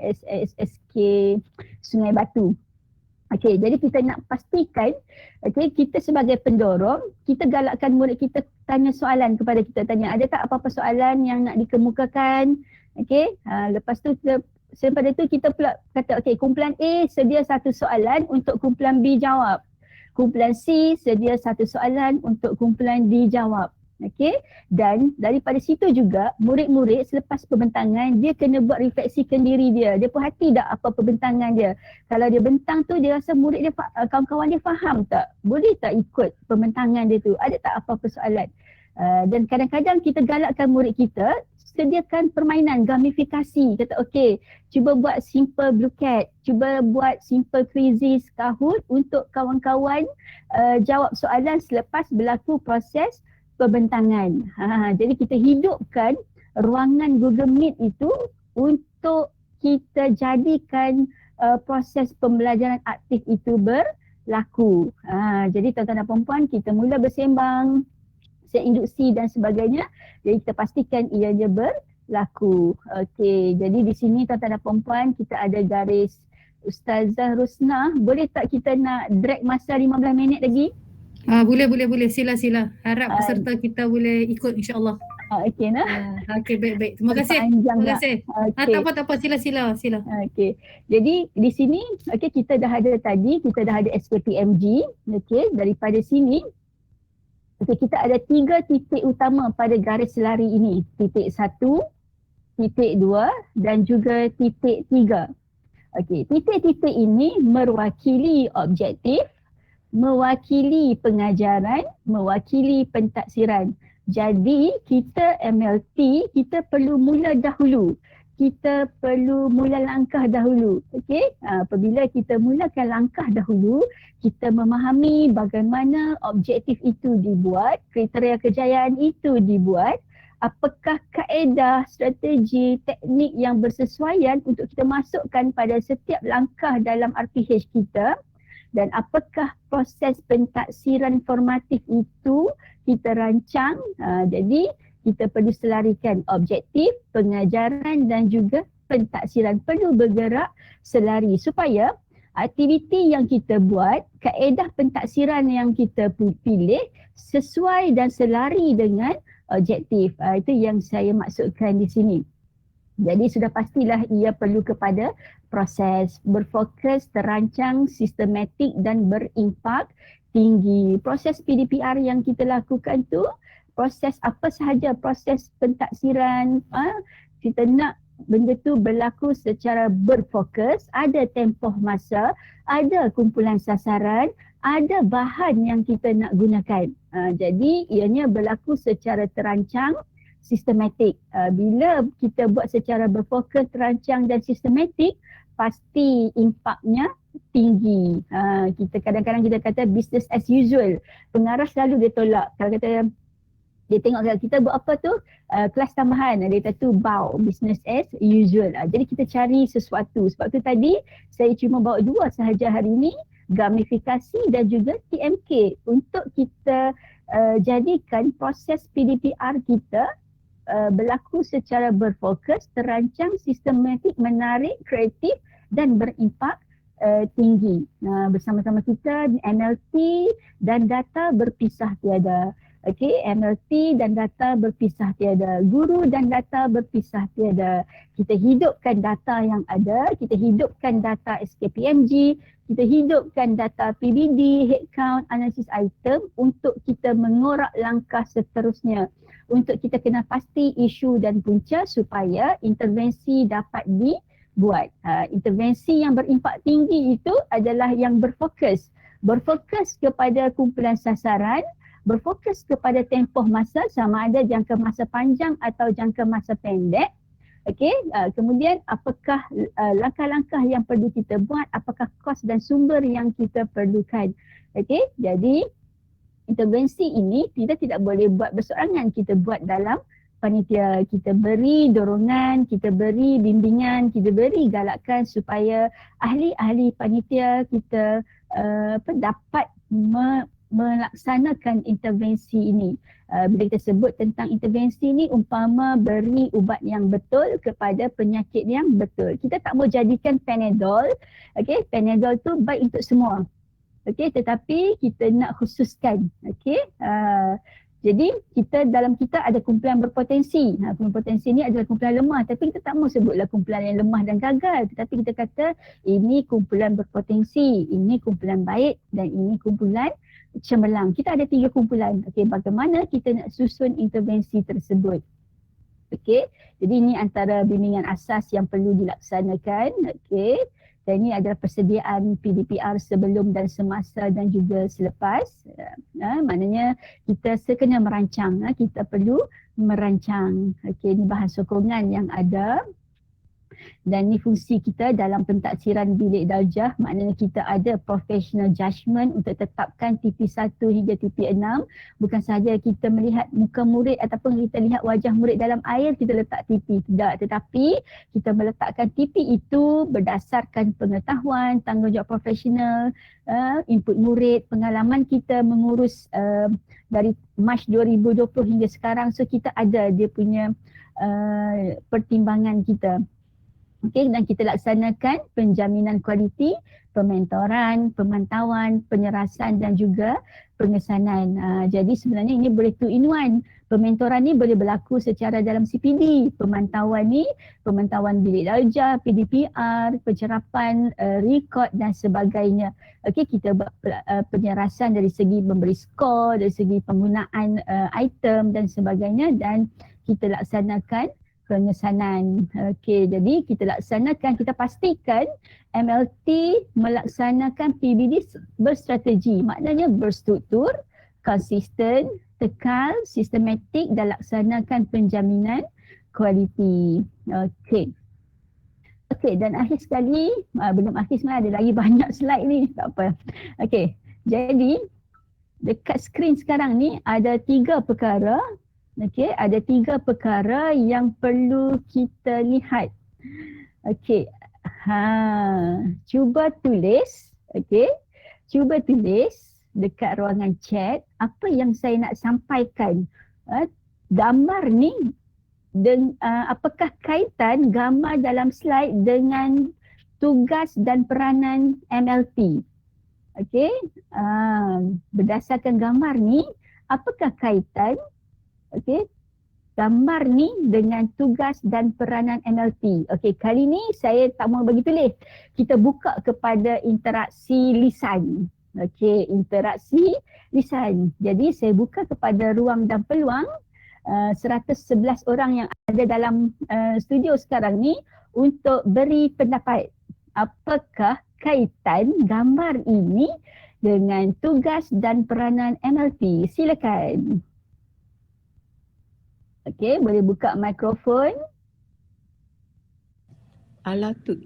SSK Sungai Batu. Jadi kita nak pastikan kita sebagai pendorong, kita galakkan murid kita tanya soalan kepada kita, tanya ada tak apa-apa soalan yang nak dikemukakan. Lepas tu daripada tu kita pula kata kumpulan A sedia satu soalan untuk kumpulan B jawab. Kumpulan C sedia satu soalan untuk kumpulan D jawab. Dan daripada situ juga murid-murid selepas pembentangan dia kena buat refleksikan diri dia. Dia perhati tak apa pembentangan dia. Kalau dia bentang tu dia rasa murid dia, kawan-kawan dia faham tak? Boleh tak ikut pembentangan dia tu? Ada tak apa-apa soalan? Dan kadang-kadang kita galakkan murid kita sediakan permainan gamifikasi. Kata cuba buat simple blue cat, cuba buat simple quizzes Kahoot untuk kawan-kawan jawab soalan selepas berlaku proses pembentangan. Jadi kita hidupkan ruangan Google Meet itu untuk kita jadikan proses pembelajaran aktif itu berlaku. Jadi tuan-tuan dan puan-puan, kita mula bersembang, induksi dan sebagainya. Jadi kita pastikan ianya berlaku. Jadi di sini tuan-tuan dan puan-puan, kita ada garis Ustazah Rosnah. Boleh tak kita nak drag masa 15 minit lagi? Boleh. Sila. Harap peserta kita boleh ikut insya-Allah. Baik. Terima kasih. Tak apa. Sila. Jadi di sini kita dah ada SKPMG. Daripada sini kita ada 3 titik utama pada garis lari ini. Titik 1, titik 2 dan juga titik 3. Titik-titik ini mewakili objektif, mewakili pengajaran, mewakili pentaksiran. Jadi kita MLT, kita perlu mula dahulu. Kita perlu mula langkah dahulu. Apabila kita mulakan langkah dahulu, kita memahami bagaimana objektif itu dibuat, kriteria kejayaan itu dibuat, apakah kaedah, strategi, teknik yang bersesuaian untuk kita masukkan pada setiap langkah dalam RPH kita. Dan apakah proses pentaksiran formatif itu kita rancang. Jadi kita perlu selarikan objektif, pengajaran dan juga pentaksiran. Perlu bergerak selari supaya aktiviti yang kita buat, kaedah pentaksiran yang kita pilih sesuai dan selari dengan objektif. Itu yang saya maksudkan di sini. Jadi sudah pastilah ia perlu kepada proses berfokus, terancang, sistematik dan berimpak tinggi. Proses PDPR yang kita lakukan tu, proses apa sahaja, proses pentaksiran, kita nak benda tu berlaku secara berfokus, ada tempoh masa, ada kumpulan sasaran, ada bahan yang kita nak gunakan. Jadi ianya berlaku secara terancang, sistematik. Bila kita buat secara berfokus, terancang dan sistematik, pasti impaknya tinggi. Kita kadang-kadang kita kata business as usual. Pengarah selalu dia tolak. Kalau kata dia tengok kita buat apa tu, kelas tambahan, dia kata tu BAU, business as usual. Jadi kita cari sesuatu. Sebab tu tadi saya cuma bawa 2 sahaja hari ini. gamifikasi dan juga TMK untuk kita jadikan proses PDPR kita berlaku secara berfokus, terancang, sistematik, menarik, kreatif dan berimpak tinggi. Bersama-sama kita NLP dan data berpisah tiada. Okey, NLP dan data berpisah tiada. Guru dan data berpisah tiada. Kita hidupkan data yang ada, kita hidupkan data SKPMG, kita hidupkan data PBD, headcount, analisis item untuk kita mengorak langkah seterusnya. Untuk kita kena pasti isu dan punca supaya intervensi dapat dibuat. Intervensi yang berimpak tinggi itu adalah yang berfokus. Berfokus kepada kumpulan sasaran, berfokus kepada tempoh masa sama ada jangka masa panjang atau jangka masa pendek. Okey, kemudian apakah langkah-langkah yang perlu kita buat, apakah kos dan sumber yang kita perlukan. Okey, jadi intervensi ini kita tidak boleh buat berseorangan, kita buat dalam panitia, kita beri dorongan, kita beri bimbingan, kita beri galakan supaya ahli-ahli panitia kita dapat melaksanakan intervensi ini. Bila kita sebut tentang intervensi ni umpama beri ubat yang betul kepada penyakit yang betul. Kita tak mau jadikan Panadol, okey, Panadol tu baik untuk semua. Okey, tetapi kita nak khususkan, okey. Jadi dalam kita ada kumpulan berpotensi. Kumpulan berpotensi ni adalah kumpulan lemah, tapi kita tak mau sebutlah kumpulan yang lemah dan gagal, tetapi kita kata ini kumpulan berpotensi, ini kumpulan baik dan ini kumpulan cemerlang. Kita ada 3 kumpulan. Okey, bagaimana kita nak susun intervensi tersebut? Okey, jadi ini antara bimbingan asas yang perlu dilaksanakan. Okey, dan ini adalah persediaan PDPR sebelum dan semasa dan juga selepas. Maknanya kita sekena merancang, kita perlu merancang. Okey, ini bahan sokongan yang ada. Dan ini fungsi kita dalam pentaksiran bilik darjah, maknanya kita ada professional judgement untuk tetapkan TP1 hingga TP6. Bukan sahaja kita melihat muka murid ataupun kita lihat wajah murid dalam air kita letak TP, tidak. Tetapi kita meletakkan TP itu berdasarkan pengetahuan, tanggungjawab profesional, input murid, pengalaman kita mengurus dari Mac 2020 hingga sekarang. So kita ada dia punya pertimbangan kita. Okey, dan kita laksanakan penjaminan kualiti, pementoran, pemantauan, penyerasan dan juga pengesanan. Jadi sebenarnya ini boleh 2 in 1. Pementoran ni boleh berlaku secara dalam CPD. Pemantauan ni, pemantauan bilik darjah, PDPR, pencerapan, rekod dan sebagainya. Okey, kita buat penyerasan dari segi memberi skor, dari segi penggunaan item dan sebagainya, dan kita laksanakan pengesanan. Okey, jadi kita laksanakan, kita pastikan MLT melaksanakan PBD berstrategi, maknanya berstruktur, konsisten, tekal, sistematik dan laksanakan penjaminan kualiti. Okey. Okey, dan akhir sekali, belum akhir sebenarnya ada lagi banyak slide ni, tak apa. Okey, jadi dekat skrin sekarang ni ada 3 perkara. Okey, ada 3 perkara yang perlu kita lihat. Okey. Cuba tulis, okey. Cuba tulis dekat ruangan chat apa yang saya nak sampaikan. Gambar ni apakah kaitan gambar dalam slide dengan tugas dan peranan MLT? Okey. Berdasarkan gambar ni, apakah kaitan gambar ni dengan tugas dan peranan MLT. Okey, kali ni saya tak mau bagi tulis. Kita buka kepada interaksi lisan. Okey, interaksi lisan. Jadi saya buka kepada ruang dan peluang 111 orang yang ada dalam studio sekarang ni untuk beri pendapat. Apakah kaitan gambar ini dengan tugas dan peranan MLT? Silakan. Okey, boleh buka mikrofon.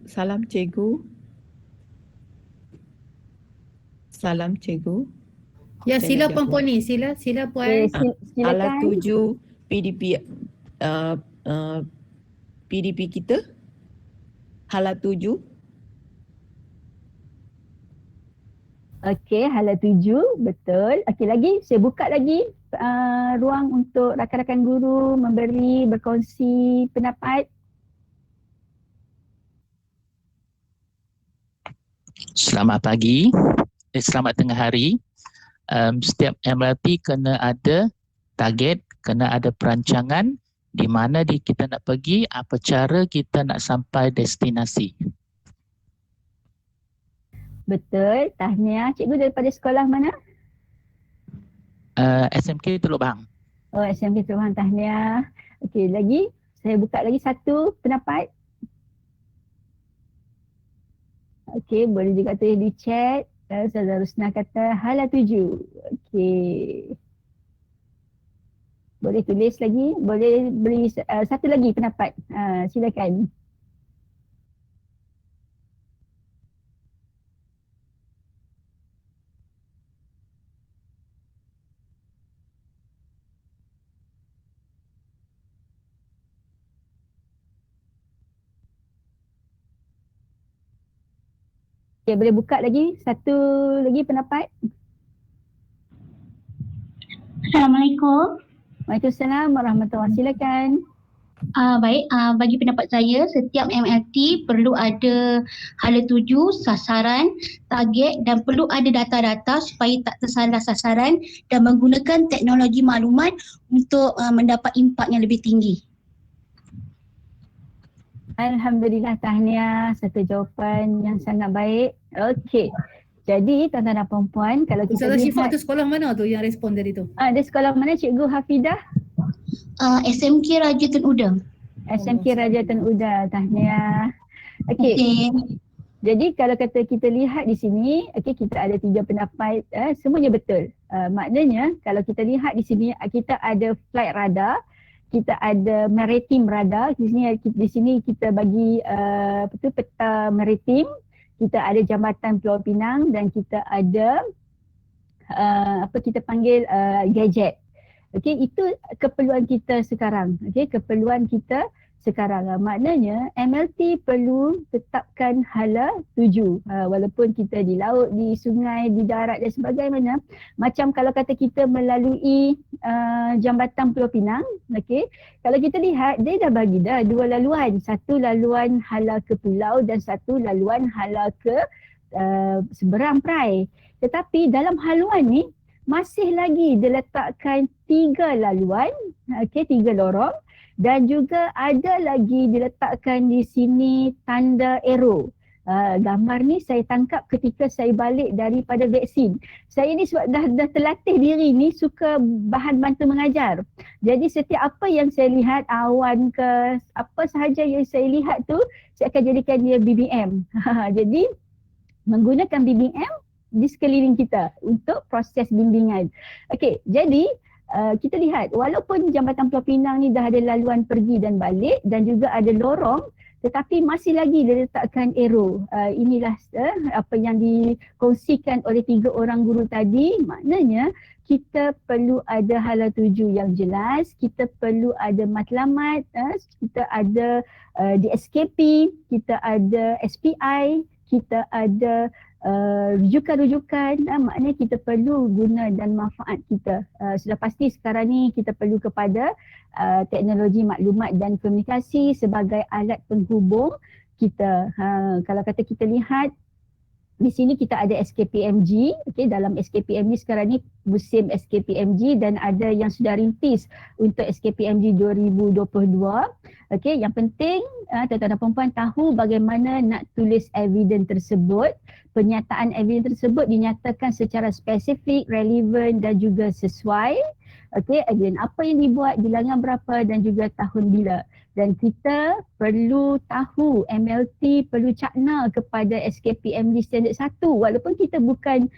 Salam cikgu. Salam cikgu. Ya, sila Saya Puan Poni, sila Puan. Silakan. Alat 7 PDP PDP kita. Halat 7. Okey, hala 7, betul. Okey, lagi saya buka lagi ruang untuk rakan-rakan guru memberi, berkongsi pendapat. Selamat pagi, selamat tengah hari. Setiap MLT kena ada target, kena ada perancangan di mana kita nak pergi, apa cara kita nak sampai destinasi. Betul, tahniah. Cikgu daripada sekolah mana? SMK Teluk Bahang. Oh, SMK Tuhan, tahniah. Okey, lagi saya buka lagi satu pendapat. Okey, boleh juga tulis di chat. Saudara Rusna kata hala 7. Okey. Boleh tulis lagi, boleh beri satu lagi pendapat. Silakan. Okay, boleh buka lagi satu lagi pendapat. Assalamualaikum. Waalaikumsalam warahmatullahi wabarakatuh. Silakan. Baik, bagi pendapat saya, setiap MLT perlu ada hala 7, sasaran, target dan perlu ada data-data supaya tak tersalah sasaran dan menggunakan teknologi maklumat untuk mendapat impak yang lebih tinggi. Alhamdulillah, tahniah. Satu jawapan yang sangat baik. Okey. Jadi tuan-tuan dan puan-puan, kalau kita Ustazah Syifa lihat tu sekolah mana tu yang respon tadi tu? dia sekolah mana Cikgu Hafidah? SMK Raja Tun Uda. SMK Raja Tun Uda. Tahniah. Okey. Okey. Jadi kalau kata kita lihat di sini, okey, kita ada 3 pendapat, semuanya betul. Maknanya kalau kita lihat di sini kita ada flight radar, kita ada maritime radar. Di sini kita bagi peta maritim, kita ada jambatan Pulau Pinang dan kita ada kita panggil gadget. Okey, itu keperluan kita sekarang. Okey, keperluan kita sekarang. Maknanya MLT perlu tetapkan hala 7. Walaupun kita di laut, di sungai, di darat dan sebagainya. Macam kalau kata kita melalui jambatan Pulau Pinang, okey. Kalau kita lihat dia dah bagi dah 2 laluan. Satu laluan hala ke pulau dan satu laluan hala ke seberang perai. Tetapi dalam haluan ni masih lagi diletakkan 3 laluan, okey, 3 lorong. Dan juga ada lagi diletakkan di sini tanda arrow. Gambar ni saya tangkap ketika saya balik daripada vaksin. Saya ni sebab dah terlatih diri ni suka bahan bantu mengajar. Jadi setiap apa yang saya lihat, awan ke apa sahaja yang saya lihat tu, saya akan jadikan dia BBM. Jadi menggunakan BBM di sekeliling kita untuk proses bimbingan. Okey, jadi kita lihat walaupun jambatan Pulau Pinang ni dah ada laluan pergi dan balik dan juga ada lorong, tetapi masih lagi diletakkan arrow. Inilah apa yang dikongsikan oleh 3 orang guru tadi. Maknanya kita perlu ada hala 7 yang jelas, kita perlu ada matlamat, kita ada di SKP, kita ada SPI, kita ada rujukan-rujukan, maknanya kita perlu guna dan manfaat kita. Sudah pasti sekarang ni kita perlu kepada teknologi maklumat dan komunikasi sebagai alat penghubung kita. Kalau kata kita lihat di sini kita ada SKPMG, okey, dalam SKPMG sekarang ni musim SKPMG dan ada yang sudah rintis untuk SKPMG 2022. Okey, yang penting tuan-tuan dan puan-puan tahu bagaimana nak tulis evidence tersebut. Penyataan evidence tersebut dinyatakan secara spesifik, relevan dan juga sesuai. Okey, again, apa yang dibuat, bilangan berapa dan juga tahun bila. Dan kita perlu tahu MLT perlu cakna kepada SKPMG Standard 1 walaupun kita bukan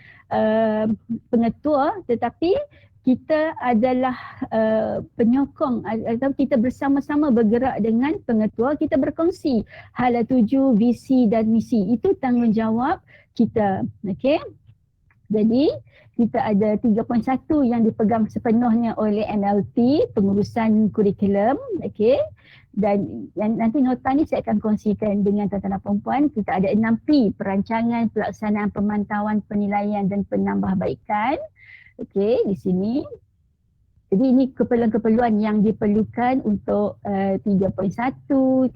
pengetua, tetapi kita adalah penyokong atau kita bersama-sama bergerak dengan pengetua, kita berkongsi hala 7, visi dan misi. Itu tanggungjawab kita. Okey. Jadi kita ada 3.1 yang dipegang sepenuhnya oleh MLT, pengurusan kurikulum, okey. Dan nanti nota ni saya akan kongsikan dengan tuan-tuan dan puan-puan. Kita ada 6P, perancangan, pelaksanaan, pemantauan, penilaian dan penambahbaikan. Okey, di sini. Jadi ini keperluan-keperluan yang diperlukan untuk 3.1, 3.12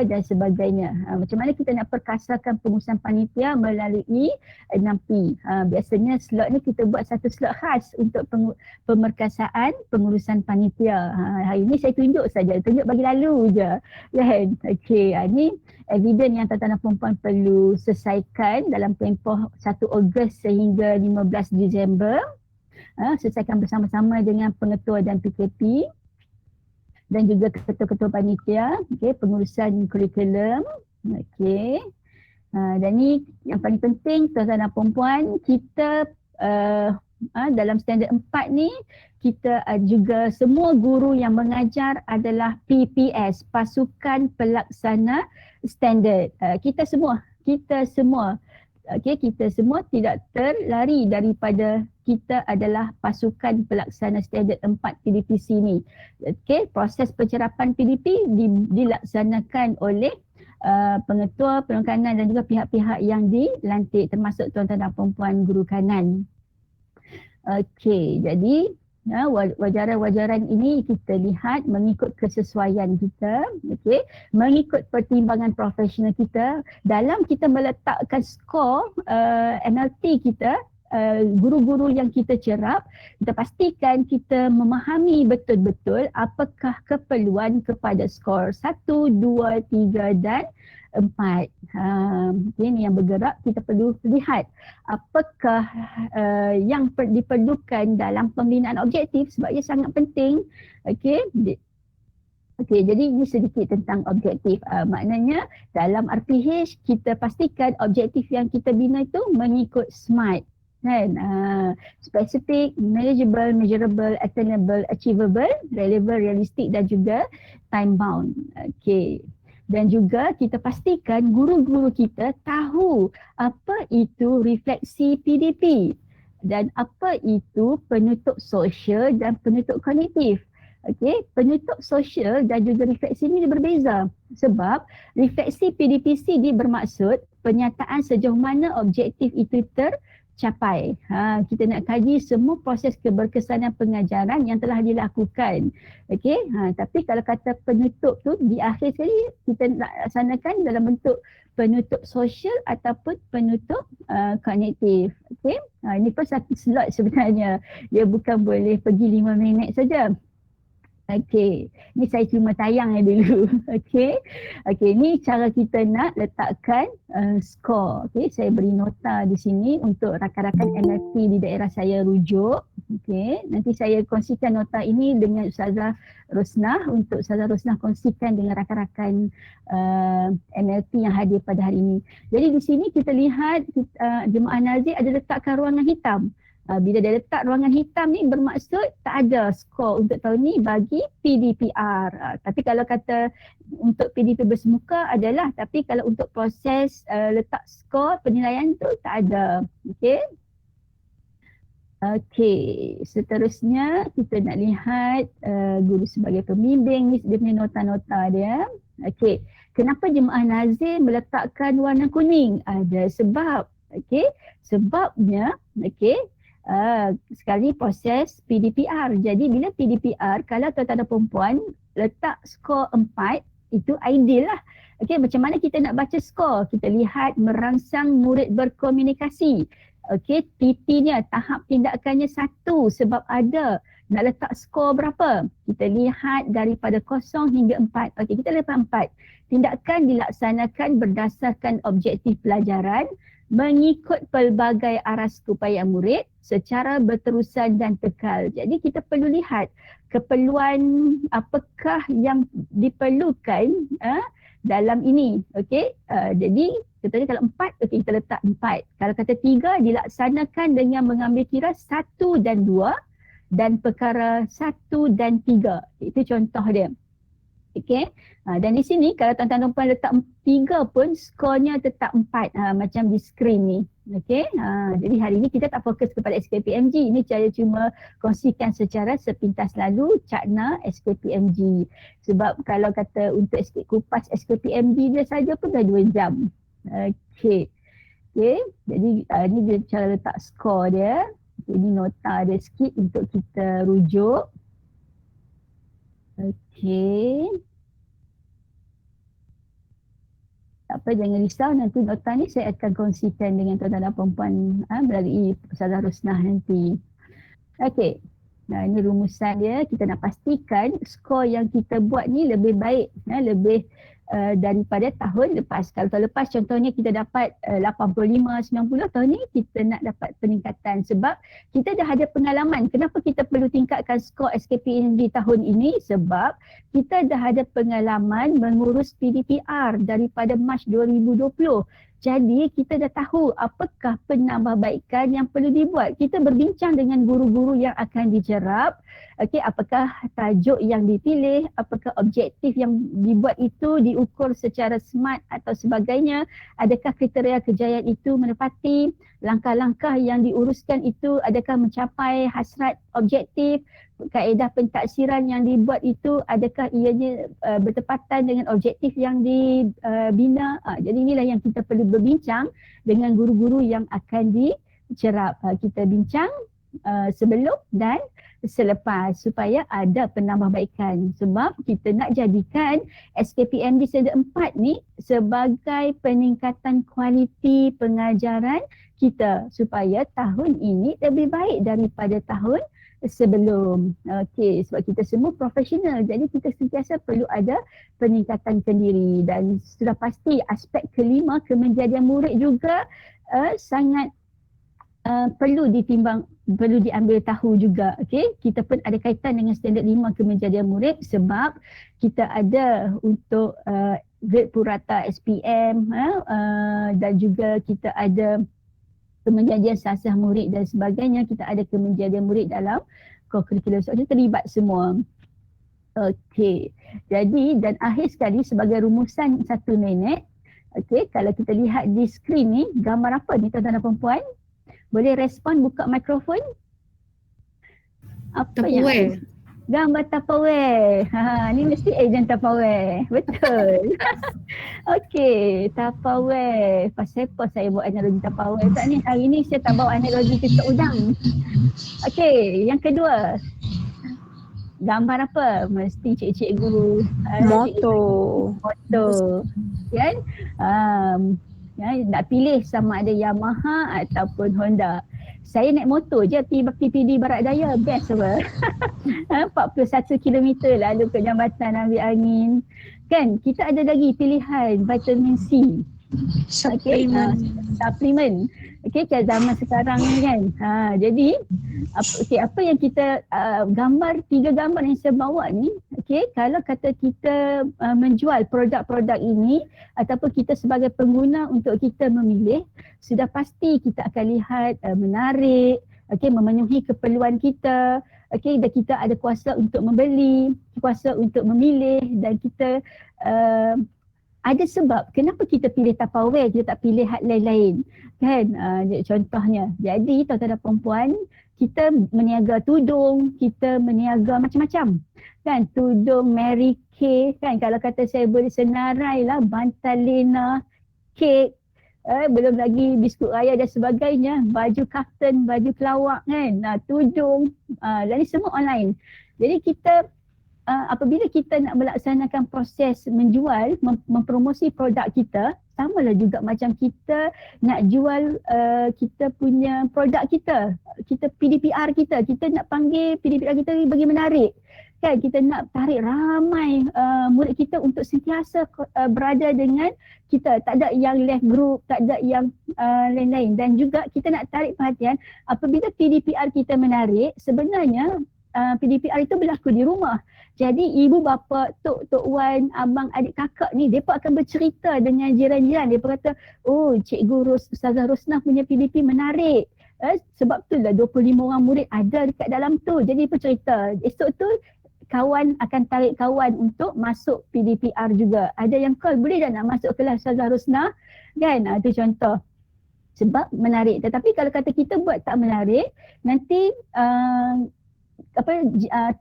dan sebagainya. Macam mana kita nak perkasakan pengurusan panitia melalui 6P. Biasanya slot ni kita buat satu slot khas untuk pemerkasaan pengurusan panitia. Hari ni saya tunjuk saja, tunjuk bagi lalu je. Kan? Okey, ni evidence yang tuan-tuan dan puan-puan perlu selesaikan dalam tempoh 1 Ogos sehingga 15 Disember. Selesaikan bersama-sama dengan pengetua dan PKP dan juga ketua-ketua panitia, okey, pengurusan kurikulum. Okey. Dan ni yang paling penting tuan-tuan dan puan-puan, kita dalam standard 4 ni kita juga semua guru yang mengajar adalah PPS, pasukan pelaksana standard. Kita semua okey, kita semua tidak terlari daripada kita adalah pasukan pelaksana standard 4 PDPC ni. Okey, proses pencerapan PDP dilaksanakan oleh pengetua, penekanan dan juga pihak-pihak yang dilantik termasuk tuan-tuan dan puan-puan guru kanan. Okey, jadi wajaran-wajaran ini kita lihat mengikut kesesuaian kita, okey, mengikut pertimbangan profesional kita dalam kita meletakkan skor MLT kita. Guru-guru yang kita cerap, kita pastikan kita memahami betul-betul apakah keperluan kepada skor 1, 2, 3 dan 4. Ini yang bergerak, kita perlu lihat apakah yang diperlukan dalam pembinaan objektif sebab ia sangat penting. Okey, jadi ini sedikit tentang objektif. Maknanya dalam RPH kita pastikan objektif yang kita bina itu mengikut SMART. Kan? Specific, manageable, measurable, attainable, achievable, relevant, realistic dan juga time bound. Okey. Dan juga kita pastikan guru-guru kita tahu apa itu refleksi PDP dan apa itu penutup sosial dan penutup kognitif. Okey, penutup sosial dan juga refleksi ini berbeza sebab refleksi PDPC ini bermaksud penyataan sejauh mana objektif itu tercapai. Kita nak kaji semua proses keberkesanan pengajaran yang telah dilakukan. Okey, tapi kalau kata penutup tu di akhir sekali kita nak laksanakan dalam bentuk penutup sosial ataupun penutup kognitif. Okey, ini pun satu slot sebenarnya. Dia bukan boleh pergi 5 minit saja. Okey, ni saya cuma tayang dulu. Okey, ni cara kita nak letakkan skor. Okey, saya beri nota di sini untuk rakan-rakan MLT di daerah saya rujuk. Okey, nanti saya kongsikan nota ini dengan Ustazah Rosnah untuk Ustazah Rosnah kongsikan dengan rakan-rakan MLT yang hadir pada hari ini. Jadi di sini kita lihat jemaah nazir ada letakkan ruangan hitam. Bila dia letak ruangan hitam ni bermaksud tak ada skor untuk tahun ni bagi PDPR. Tapi kalau kata untuk PDP bersemuka adalah, tapi kalau untuk proses letak skor penilaian tu tak ada. Okey. Okey, seterusnya kita nak lihat guru sebagai pembimbing ni dia punya nota-nota dia. Okey, kenapa jemaah nazir meletakkan warna kuning? Ada sebab. Okey, sebabnya okey, sekali proses PDPR. Jadi bila PDPR, kalau tuan-tuan dan perempuan letak skor 4, itu ideal lah. Okey, macam mana kita nak baca skor? Kita lihat merangsang murid berkomunikasi. Okey, TP-nya, tahap tindakannya 1 sebab ada. Nak letak skor berapa? Kita lihat daripada 0 hingga 4. Okey, kita letak 4. Tindakan dilaksanakan berdasarkan objektif pelajaran mengikut pelbagai aras upaya murid secara berterusan dan kekal. Jadi kita perlu lihat keperluan apakah yang diperlukan dalam ini. Okey, jadi contohnya kalau 4, okey kita letak 4. Kalau kata 3 dilaksanakan dengan mengambil kira 1 dan 2 dan perkara 1 dan 3. Itu contoh dia. Okey. Dan di sini kalau tuan-tuan dan puan letak 3 pun skornya tetap 4 macam di skrin ni. Okey. Jadi hari ni kita tak fokus kepada SKPMG. Ini saya cuma kongsikan secara sepintas lalu Cakna SKPMG. Sebab kalau kata untuk kupas SKPMG dia saja pun dah 2 jam. Okey. Okey. Jadi ni dia cara letak skor dia. Ini nota ada sikit untuk kita rujuk. Okey. Tak apa, jangan risau, nanti nota ni saya akan kongsikan dengan tuan-tuan dan puan-puan melalui Ustazah Rosnah nanti. Okey. Nah, ini rumusan dia. Kita nak pastikan skor yang kita buat ni lebih baik, lebih daripada tahun lepas. Kalau tahun lepas contohnya kita dapat 85, 90, tahun ni kita nak dapat peningkatan sebab kita dah ada pengalaman. Kenapa kita perlu tingkatkan skor SKPMG tahun ini? Sebab kita dah ada pengalaman mengurus PDPR daripada Mac 2020. Jadi kita dah tahu apakah penambahbaikan yang perlu dibuat. Kita berbincang dengan guru-guru yang akan dijerap. Okey, apakah tajuk yang dipilih, apakah objektif yang dibuat itu diukur secara smart atau sebagainya, adakah kriteria kejayaan itu menepati, langkah-langkah yang diuruskan itu adakah mencapai hasrat objektif, kaedah pentaksiran yang dibuat itu adakah ianya bertepatan dengan objektif yang dibina. Jadi inilah yang kita perlu berbincang dengan guru-guru yang akan dicerap. Kita bincang sebelum dan selepas supaya ada penambahbaikan sebab kita nak jadikan SKPMG Standard 4 ni sebagai peningkatan kualiti pengajaran kita supaya tahun ini lebih baik daripada tahun sebelum. Okey, sebab kita semua profesional jadi kita sentiasa perlu ada peningkatan kendiri dan sudah pasti aspek kelima kemenjadian murid juga sangat perlu ditimbang, perlu diambil tahu juga. Okey, kita pun ada kaitan dengan standard 5 kemenjadian murid sebab kita ada untuk grade purata SPM dan juga kita ada kemenjadian sasah murid dan sebagainya. Kita ada kemenjadian murid dalam kurikulum. So, kita terlibat semua. Okey, jadi dan akhir sekali sebagai rumusan 1 minit. Okey, kalau kita lihat di skrin ni, gambar apa ni tuan-tuan dan puan-puan? Boleh respon, buka mikrofon. Apa Tupperware. Gambar Tupperware. Ni mesti ejen Tupperware. Betul. Okey, Tupperware. Pasal apa saya buat analogi Tupperware? Tak ni, hari ni saya tak bawa analogi kecap udang. Okey, yang kedua. Gambar apa? Mesti cikgu. Motor. Motor. Kan? Nak pilih sama ada Yamaha ataupun Honda. Saya naik motor je PPD Barat Daya, best apa. 41 km lalu ke jambatan ambil angin. Kan kita ada lagi pilihan vitamin C. Suplemen. Okey, kat zaman sekarang ni kan. Jadi apa yang kita gambar 3 gambar yang saya bawa ni, okey, kalau kata kita menjual produk-produk ini ataupun kita sebagai pengguna untuk kita memilih, sudah pasti kita akan lihat menarik, okey, memenuhi keperluan kita. Okey, dan kita ada kuasa untuk membeli, kuasa untuk memilih dan kita ada sebab kenapa kita pilih Tupperware, kita tak pilih hal lain-lain kan. Contohnya, jadi tuan-tuan dan puan-puan, kita meniaga tudung, kita meniaga macam-macam kan, tudung Mary Kay kan, kalau kata saya boleh senarai lah bantal Lena, kek, belum lagi biskut raya dan sebagainya, baju kaftan, baju kelawak kan, tudung, dan ini semua online. Jadi kita apabila kita nak melaksanakan proses menjual, mempromosi produk kita, samalah juga macam kita nak jual kita punya produk kita PDPR kita nak panggil PDPR kita bagi menarik. Kan kita nak tarik ramai murid kita untuk sentiasa berada dengan kita, tak ada yang left group, tak ada yang lain-lain, dan juga kita nak tarik perhatian apabila PDPR kita menarik, sebenarnya PDPR itu berlaku di rumah. Jadi ibu bapa, tok wan, abang, adik kakak ni, mereka akan bercerita dengan jiran-jiran. Mereka kata, oh cikgu Ustazah Rosnah punya PDP menarik. Sebab tu lah 25 orang murid ada dekat dalam tu. Jadi mereka cerita. Esok tu kawan akan tarik kawan untuk masuk PDPR juga. Ada yang call, boleh dah nak masuk kelas Ustazah Rosnah kan? Itu contoh. Sebab menarik. Tetapi kalau kata kita buat tak menarik, nanti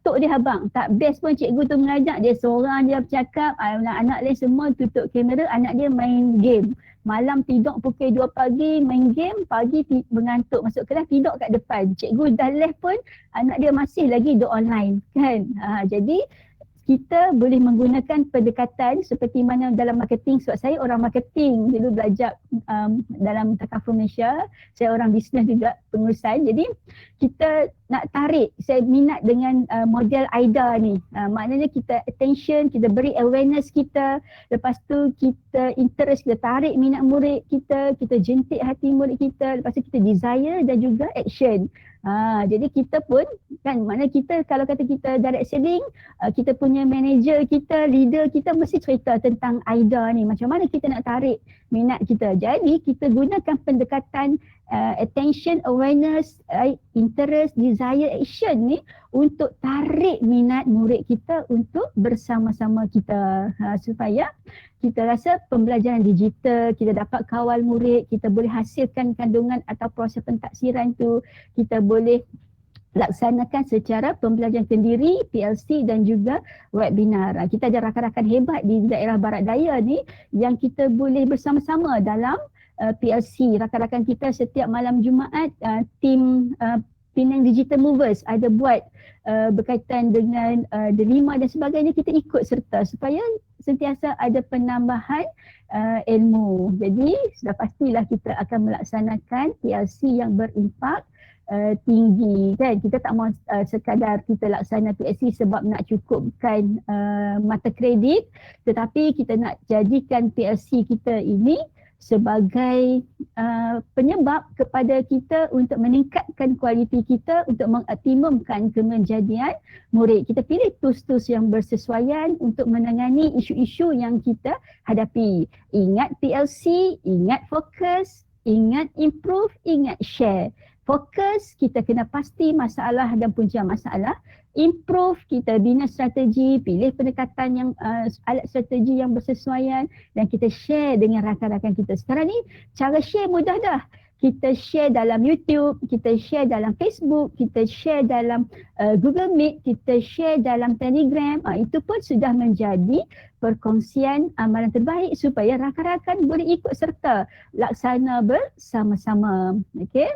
tok dia habang. Tak best pun cikgu tu mengajak, dia seorang dia bercakap, anak-anak lain semua tutup kamera, anak dia main game. Malam tidur pukul 2 pagi main game, pagi mengantuk masuk kelas tidur kat depan. Cikgu dah left pun anak dia masih lagi duduk online kan. Jadi kita boleh menggunakan pendekatan seperti mana dalam marketing. Sebab saya orang marketing, dulu belajar dalam Takaful Malaysia, saya orang bisnes juga, pengurusan. Jadi kita nak tarik, saya minat dengan model AIDA ni. Maknanya kita attention, kita beri awareness kita, lepas tu kita interest, kita tarik minat murid kita jentik hati murid kita, lepas tu kita desire dan juga action. Jadi kita pun kan, maknanya kita kalau kata kita direct selling, kita punya manager kita, leader kita mesti cerita tentang AIDA ni, macam mana kita nak tarik minat kita. Jadi kita gunakan pendekatan attention, awareness, interest, desire, action ni untuk tarik minat murid kita untuk bersama-sama kita, supaya kita rasa pembelajaran digital, kita dapat kawal murid, kita boleh hasilkan kandungan atau proses pentaksiran tu, kita boleh laksanakan secara pembelajaran sendiri, PLC dan juga webinar. Kita ada rakan-rakan hebat di daerah Barat Daya ni yang kita boleh bersama-sama dalam PLC. Rakan-rakan kita setiap malam Jumaat, tim Penang Digital Movers ada buat berkaitan dengan delima dan sebagainya, kita ikut serta supaya sentiasa ada penambahan ilmu. Jadi sudah pastilah kita akan melaksanakan PLC yang berimpak tinggi kan. Kita tak mahu sekadar kita laksana PLC sebab nak cukupkan mata kredit, tetapi kita nak jadikan PLC kita ini sebagai penyebab kepada kita untuk meningkatkan kualiti kita, untuk mengoptimumkan kemenjadian murid. Kita pilih tools-tools yang bersesuaian untuk menangani isu-isu yang kita hadapi. Ingat PLC, ingat fokus, ingat improve, ingat share. Fokus, kita kena pasti masalah dan punca masalah. Improve, kita bina strategi, pilih pendekatan yang alat strategi yang bersesuaian, dan kita share dengan rakan-rakan kita. Sekarang ni cara share mudah dah. Kita share dalam YouTube, kita share dalam Facebook, kita share dalam Google Meet, kita share dalam Telegram. Itu pun sudah menjadi perkongsian amalan terbaik supaya rakan-rakan boleh ikut serta laksana bersama-sama. Okey.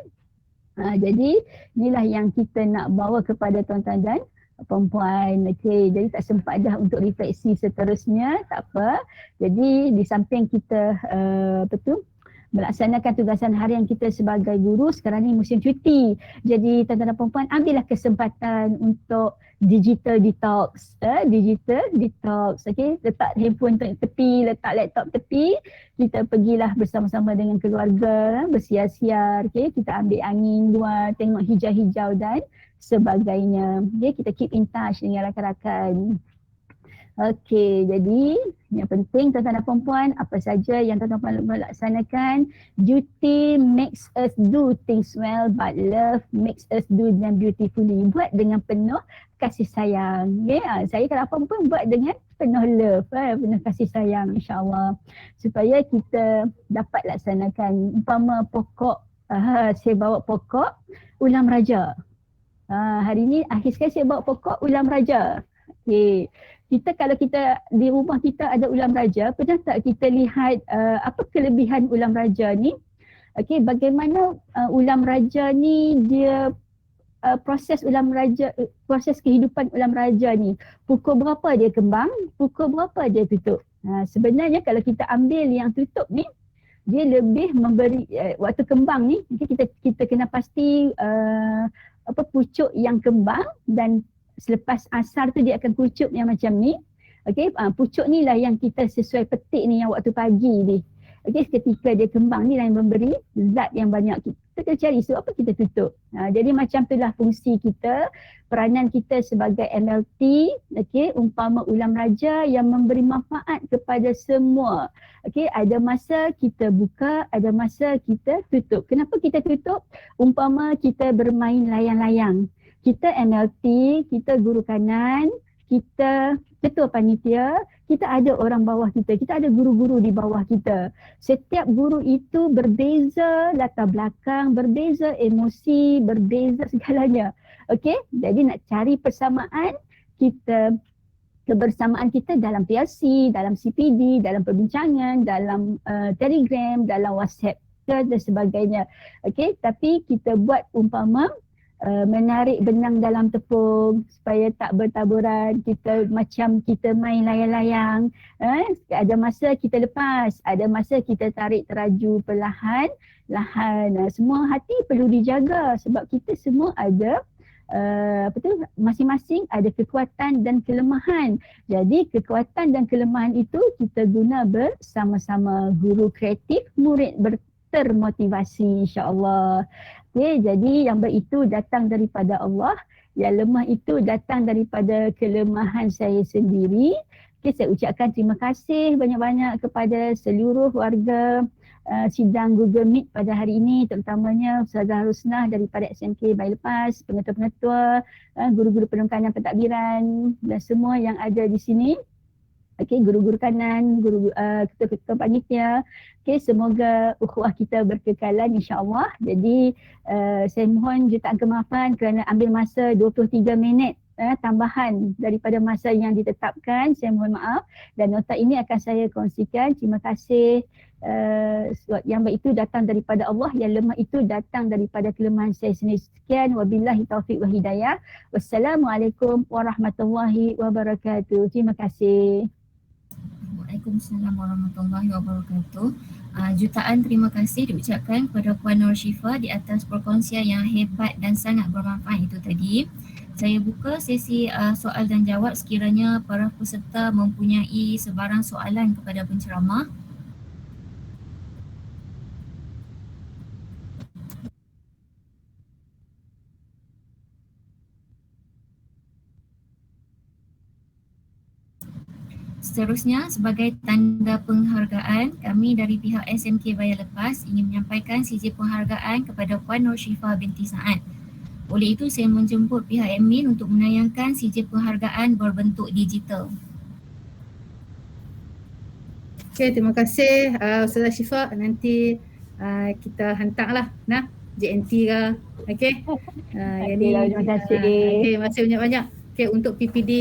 Jadi inilah yang kita nak bawa kepada tuan-tuan dan perempuan. Okey, jadi tak sempat dah untuk refleksi seterusnya, tak apa. Jadi di samping kita melaksanakan tugasan harian kita sebagai guru, sekarang ni musim cuti. Jadi tuan-tuan dan perempuan, ambillah kesempatan untuk digital detox. Digital detox. Okey, letak handphone tepi, letak laptop tepi. Kita pergilah bersama-sama dengan keluarga, bersiar-siar. Okey, kita ambil angin luar, tengok hijau-hijau dan sebagainya. Okey, kita keep in touch dengan rakan-rakan. Okey, jadi yang penting tuan-tuan dan perempuan, apa saja yang tuan-tuan melaksanakan, duty makes us do things well, but love makes us do them beautifully. Buat dengan penuh kasih sayang. Okay? Saya kalau apa pun buat dengan penuh love, penuh kasih sayang, insyaAllah. Supaya kita dapat laksanakan. Umpama pokok, saya bawa pokok ulam raja. Hari ni akhir sekali saya bawa pokok ulam raja. Okay. Kita kalau kita di rumah kita ada ulam raja, pernah tak kita lihat apa kelebihan ulam raja ni? Okey, bagaimana ulam raja ni dia proses ulam raja, proses kehidupan ulam raja ni. Pukul berapa dia kembang, pukul berapa dia tutup. Sebenarnya kalau kita ambil yang tutup ni, dia lebih memberi waktu kembang ni, kita kena pasti pucuk yang kembang, dan selepas asar tu dia akan pucuk yang macam ni. Okey, pucuk ni lah yang kita sesuai petik ni yang waktu pagi ni. Okey, ketika dia kembang ni lah yang memberi zat yang banyak. Kita kena cari sebab apa kita tutup. Jadi macam itulah fungsi kita, peranan kita sebagai MLT. Okey, umpama ulam raja yang memberi manfaat kepada semua. Okey, ada masa kita buka, ada masa kita tutup. Kenapa kita tutup? Umpama kita bermain layang-layang. Kita MLT, kita guru kanan, kita, ketua panitia, kita ada orang bawah kita ada guru-guru di bawah kita. Setiap guru itu berbeza latar belakang, berbeza emosi, berbeza segalanya. Okey, jadi nak cari persamaan kita, kebersamaan kita dalam PRC, dalam CPD, dalam perbincangan, dalam Telegram, dalam WhatsApp dan sebagainya. Okey, tapi kita buat umpama menarik benang dalam tepung supaya tak bertaburan. Kita macam kita main layang-layang. Ada masa kita lepas, ada masa kita tarik teraju perlahan. Semua hati perlu dijaga sebab kita semua ada masing-masing ada kekuatan dan kelemahan. Jadi kekuatan dan kelemahan itu kita guna bersama-sama. Guru kreatif, murid termotivasi, insya-Allah. Okay, jadi yang baik itu datang daripada Allah, yang lemah itu datang daripada kelemahan saya sendiri. Okay, saya ucapkan terima kasih banyak-banyak kepada seluruh warga sidang Google Meet pada hari ini, terutamanya Ustazah Rosnah daripada SMK Bayi Lepas, pengetua-pengetua, guru-guru penungkangan pentadbiran dan semua yang ada di sini. Okey, guru-guru kanan, guru ketua-ketua panitia. Okey, semoga ukhuwah kita berkekalan insya-Allah. Jadi saya mohon jutaan kemaafan kerana ambil masa 23 minit tambahan daripada masa yang ditetapkan. Saya mohon maaf dan nota ini akan saya kongsikan. Terima kasih. Yang baik itu datang daripada Allah, yang lemah itu datang daripada kelemahan saya sendiri. Sekian, wabillahi taufiq wa hidayah. Wassalamualaikum warahmatullahi wabarakatuh. Terima kasih. Waalaikumsalam warahmatullahi wabarakatuh. Jutaan terima kasih diucapkan kepada Puan Nur Syifa di atas perkongsian yang hebat dan sangat bermanfaat itu tadi. Saya buka sesi soal dan jawab sekiranya para peserta mempunyai sebarang soalan kepada penceramah. Seterusnya, sebagai tanda penghargaan, kami dari pihak SMK Bayi Lepas ingin menyampaikan sijil penghargaan kepada Puan Nur Syifa binti Saad. Oleh itu, saya menjemput pihak admin untuk menayangkan sijil penghargaan berbentuk digital. Okey, terima kasih Ustazah Syifa. Nanti kita hantarlah JNT ke. Okey. Terima kasih. Okey, terima kasih banyak-banyak. Okay, untuk PPD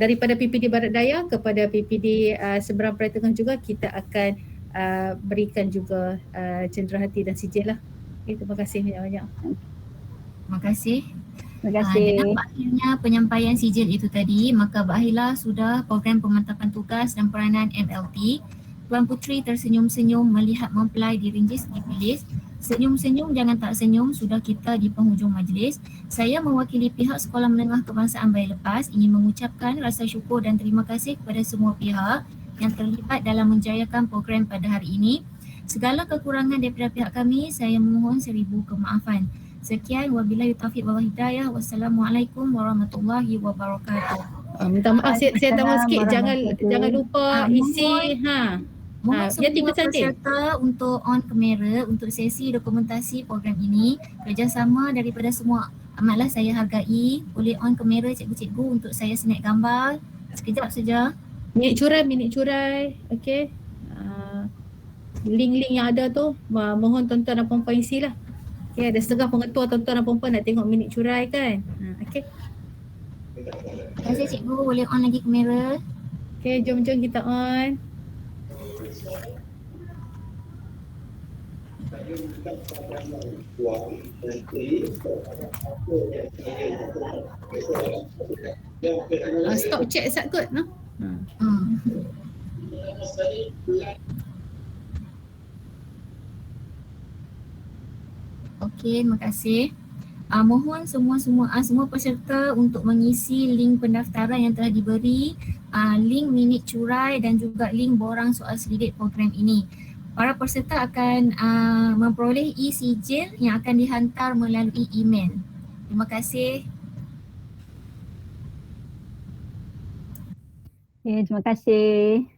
daripada PPD Barat Daya kepada PPD Seberang Peraya Tengah juga kita akan berikan juga cenderahati dan sijil lah. Okay, terima kasih banyak-banyak. Terima kasih. Terima kasih. Dengan berakhirnya penyampaian sijil itu tadi, maka berakhirlah sudah program pemantapan tugas dan peranan MLT. Tuan Puteri tersenyum-senyum melihat mempelai dirinjis dipilih. Senyum-senyum jangan tak senyum, sudah kita di penghujung majlis. Saya mewakili pihak Sekolah Menengah Kebangsaan Bayi Lepas ingin mengucapkan rasa syukur dan terima kasih kepada semua pihak yang terlibat dalam menjayakan program pada hari ini. Segala kekurangan daripada pihak kami, saya mohon 1000 kemaafan. Sekian, wabillahi taufiq wal hidayah. Wassalamualaikum warahmatullahi wabarakatuh. Minta maaf, saya tambah sikit, jangan lupa isi Mohon semua peserta untuk on kamera untuk sesi dokumentasi program ini. Kerjasama daripada semua amatlah saya hargai. Boleh on kamera cikgu-cikgu untuk saya snap gambar. Sekejap saja. Minit curai. Okey. Link-link yang ada tu mohon tuan-tuan dan puan-puan isilah. Okey, ada setengah pengetua tuan-tuan dan puan-puan nak tengok minit curai kan. Okey. Terima kasih cikgu. Boleh on lagi kamera. Okey, jom kita on. Stop check sat kot no. Okey, terima kasih. Mohon semua peserta untuk mengisi link pendaftaran yang telah diberi, link minit curai dan juga link borang soal selidik program ini. Para peserta akan memperoleh e-sijil yang akan dihantar melalui email. Terima kasih. Terima kasih.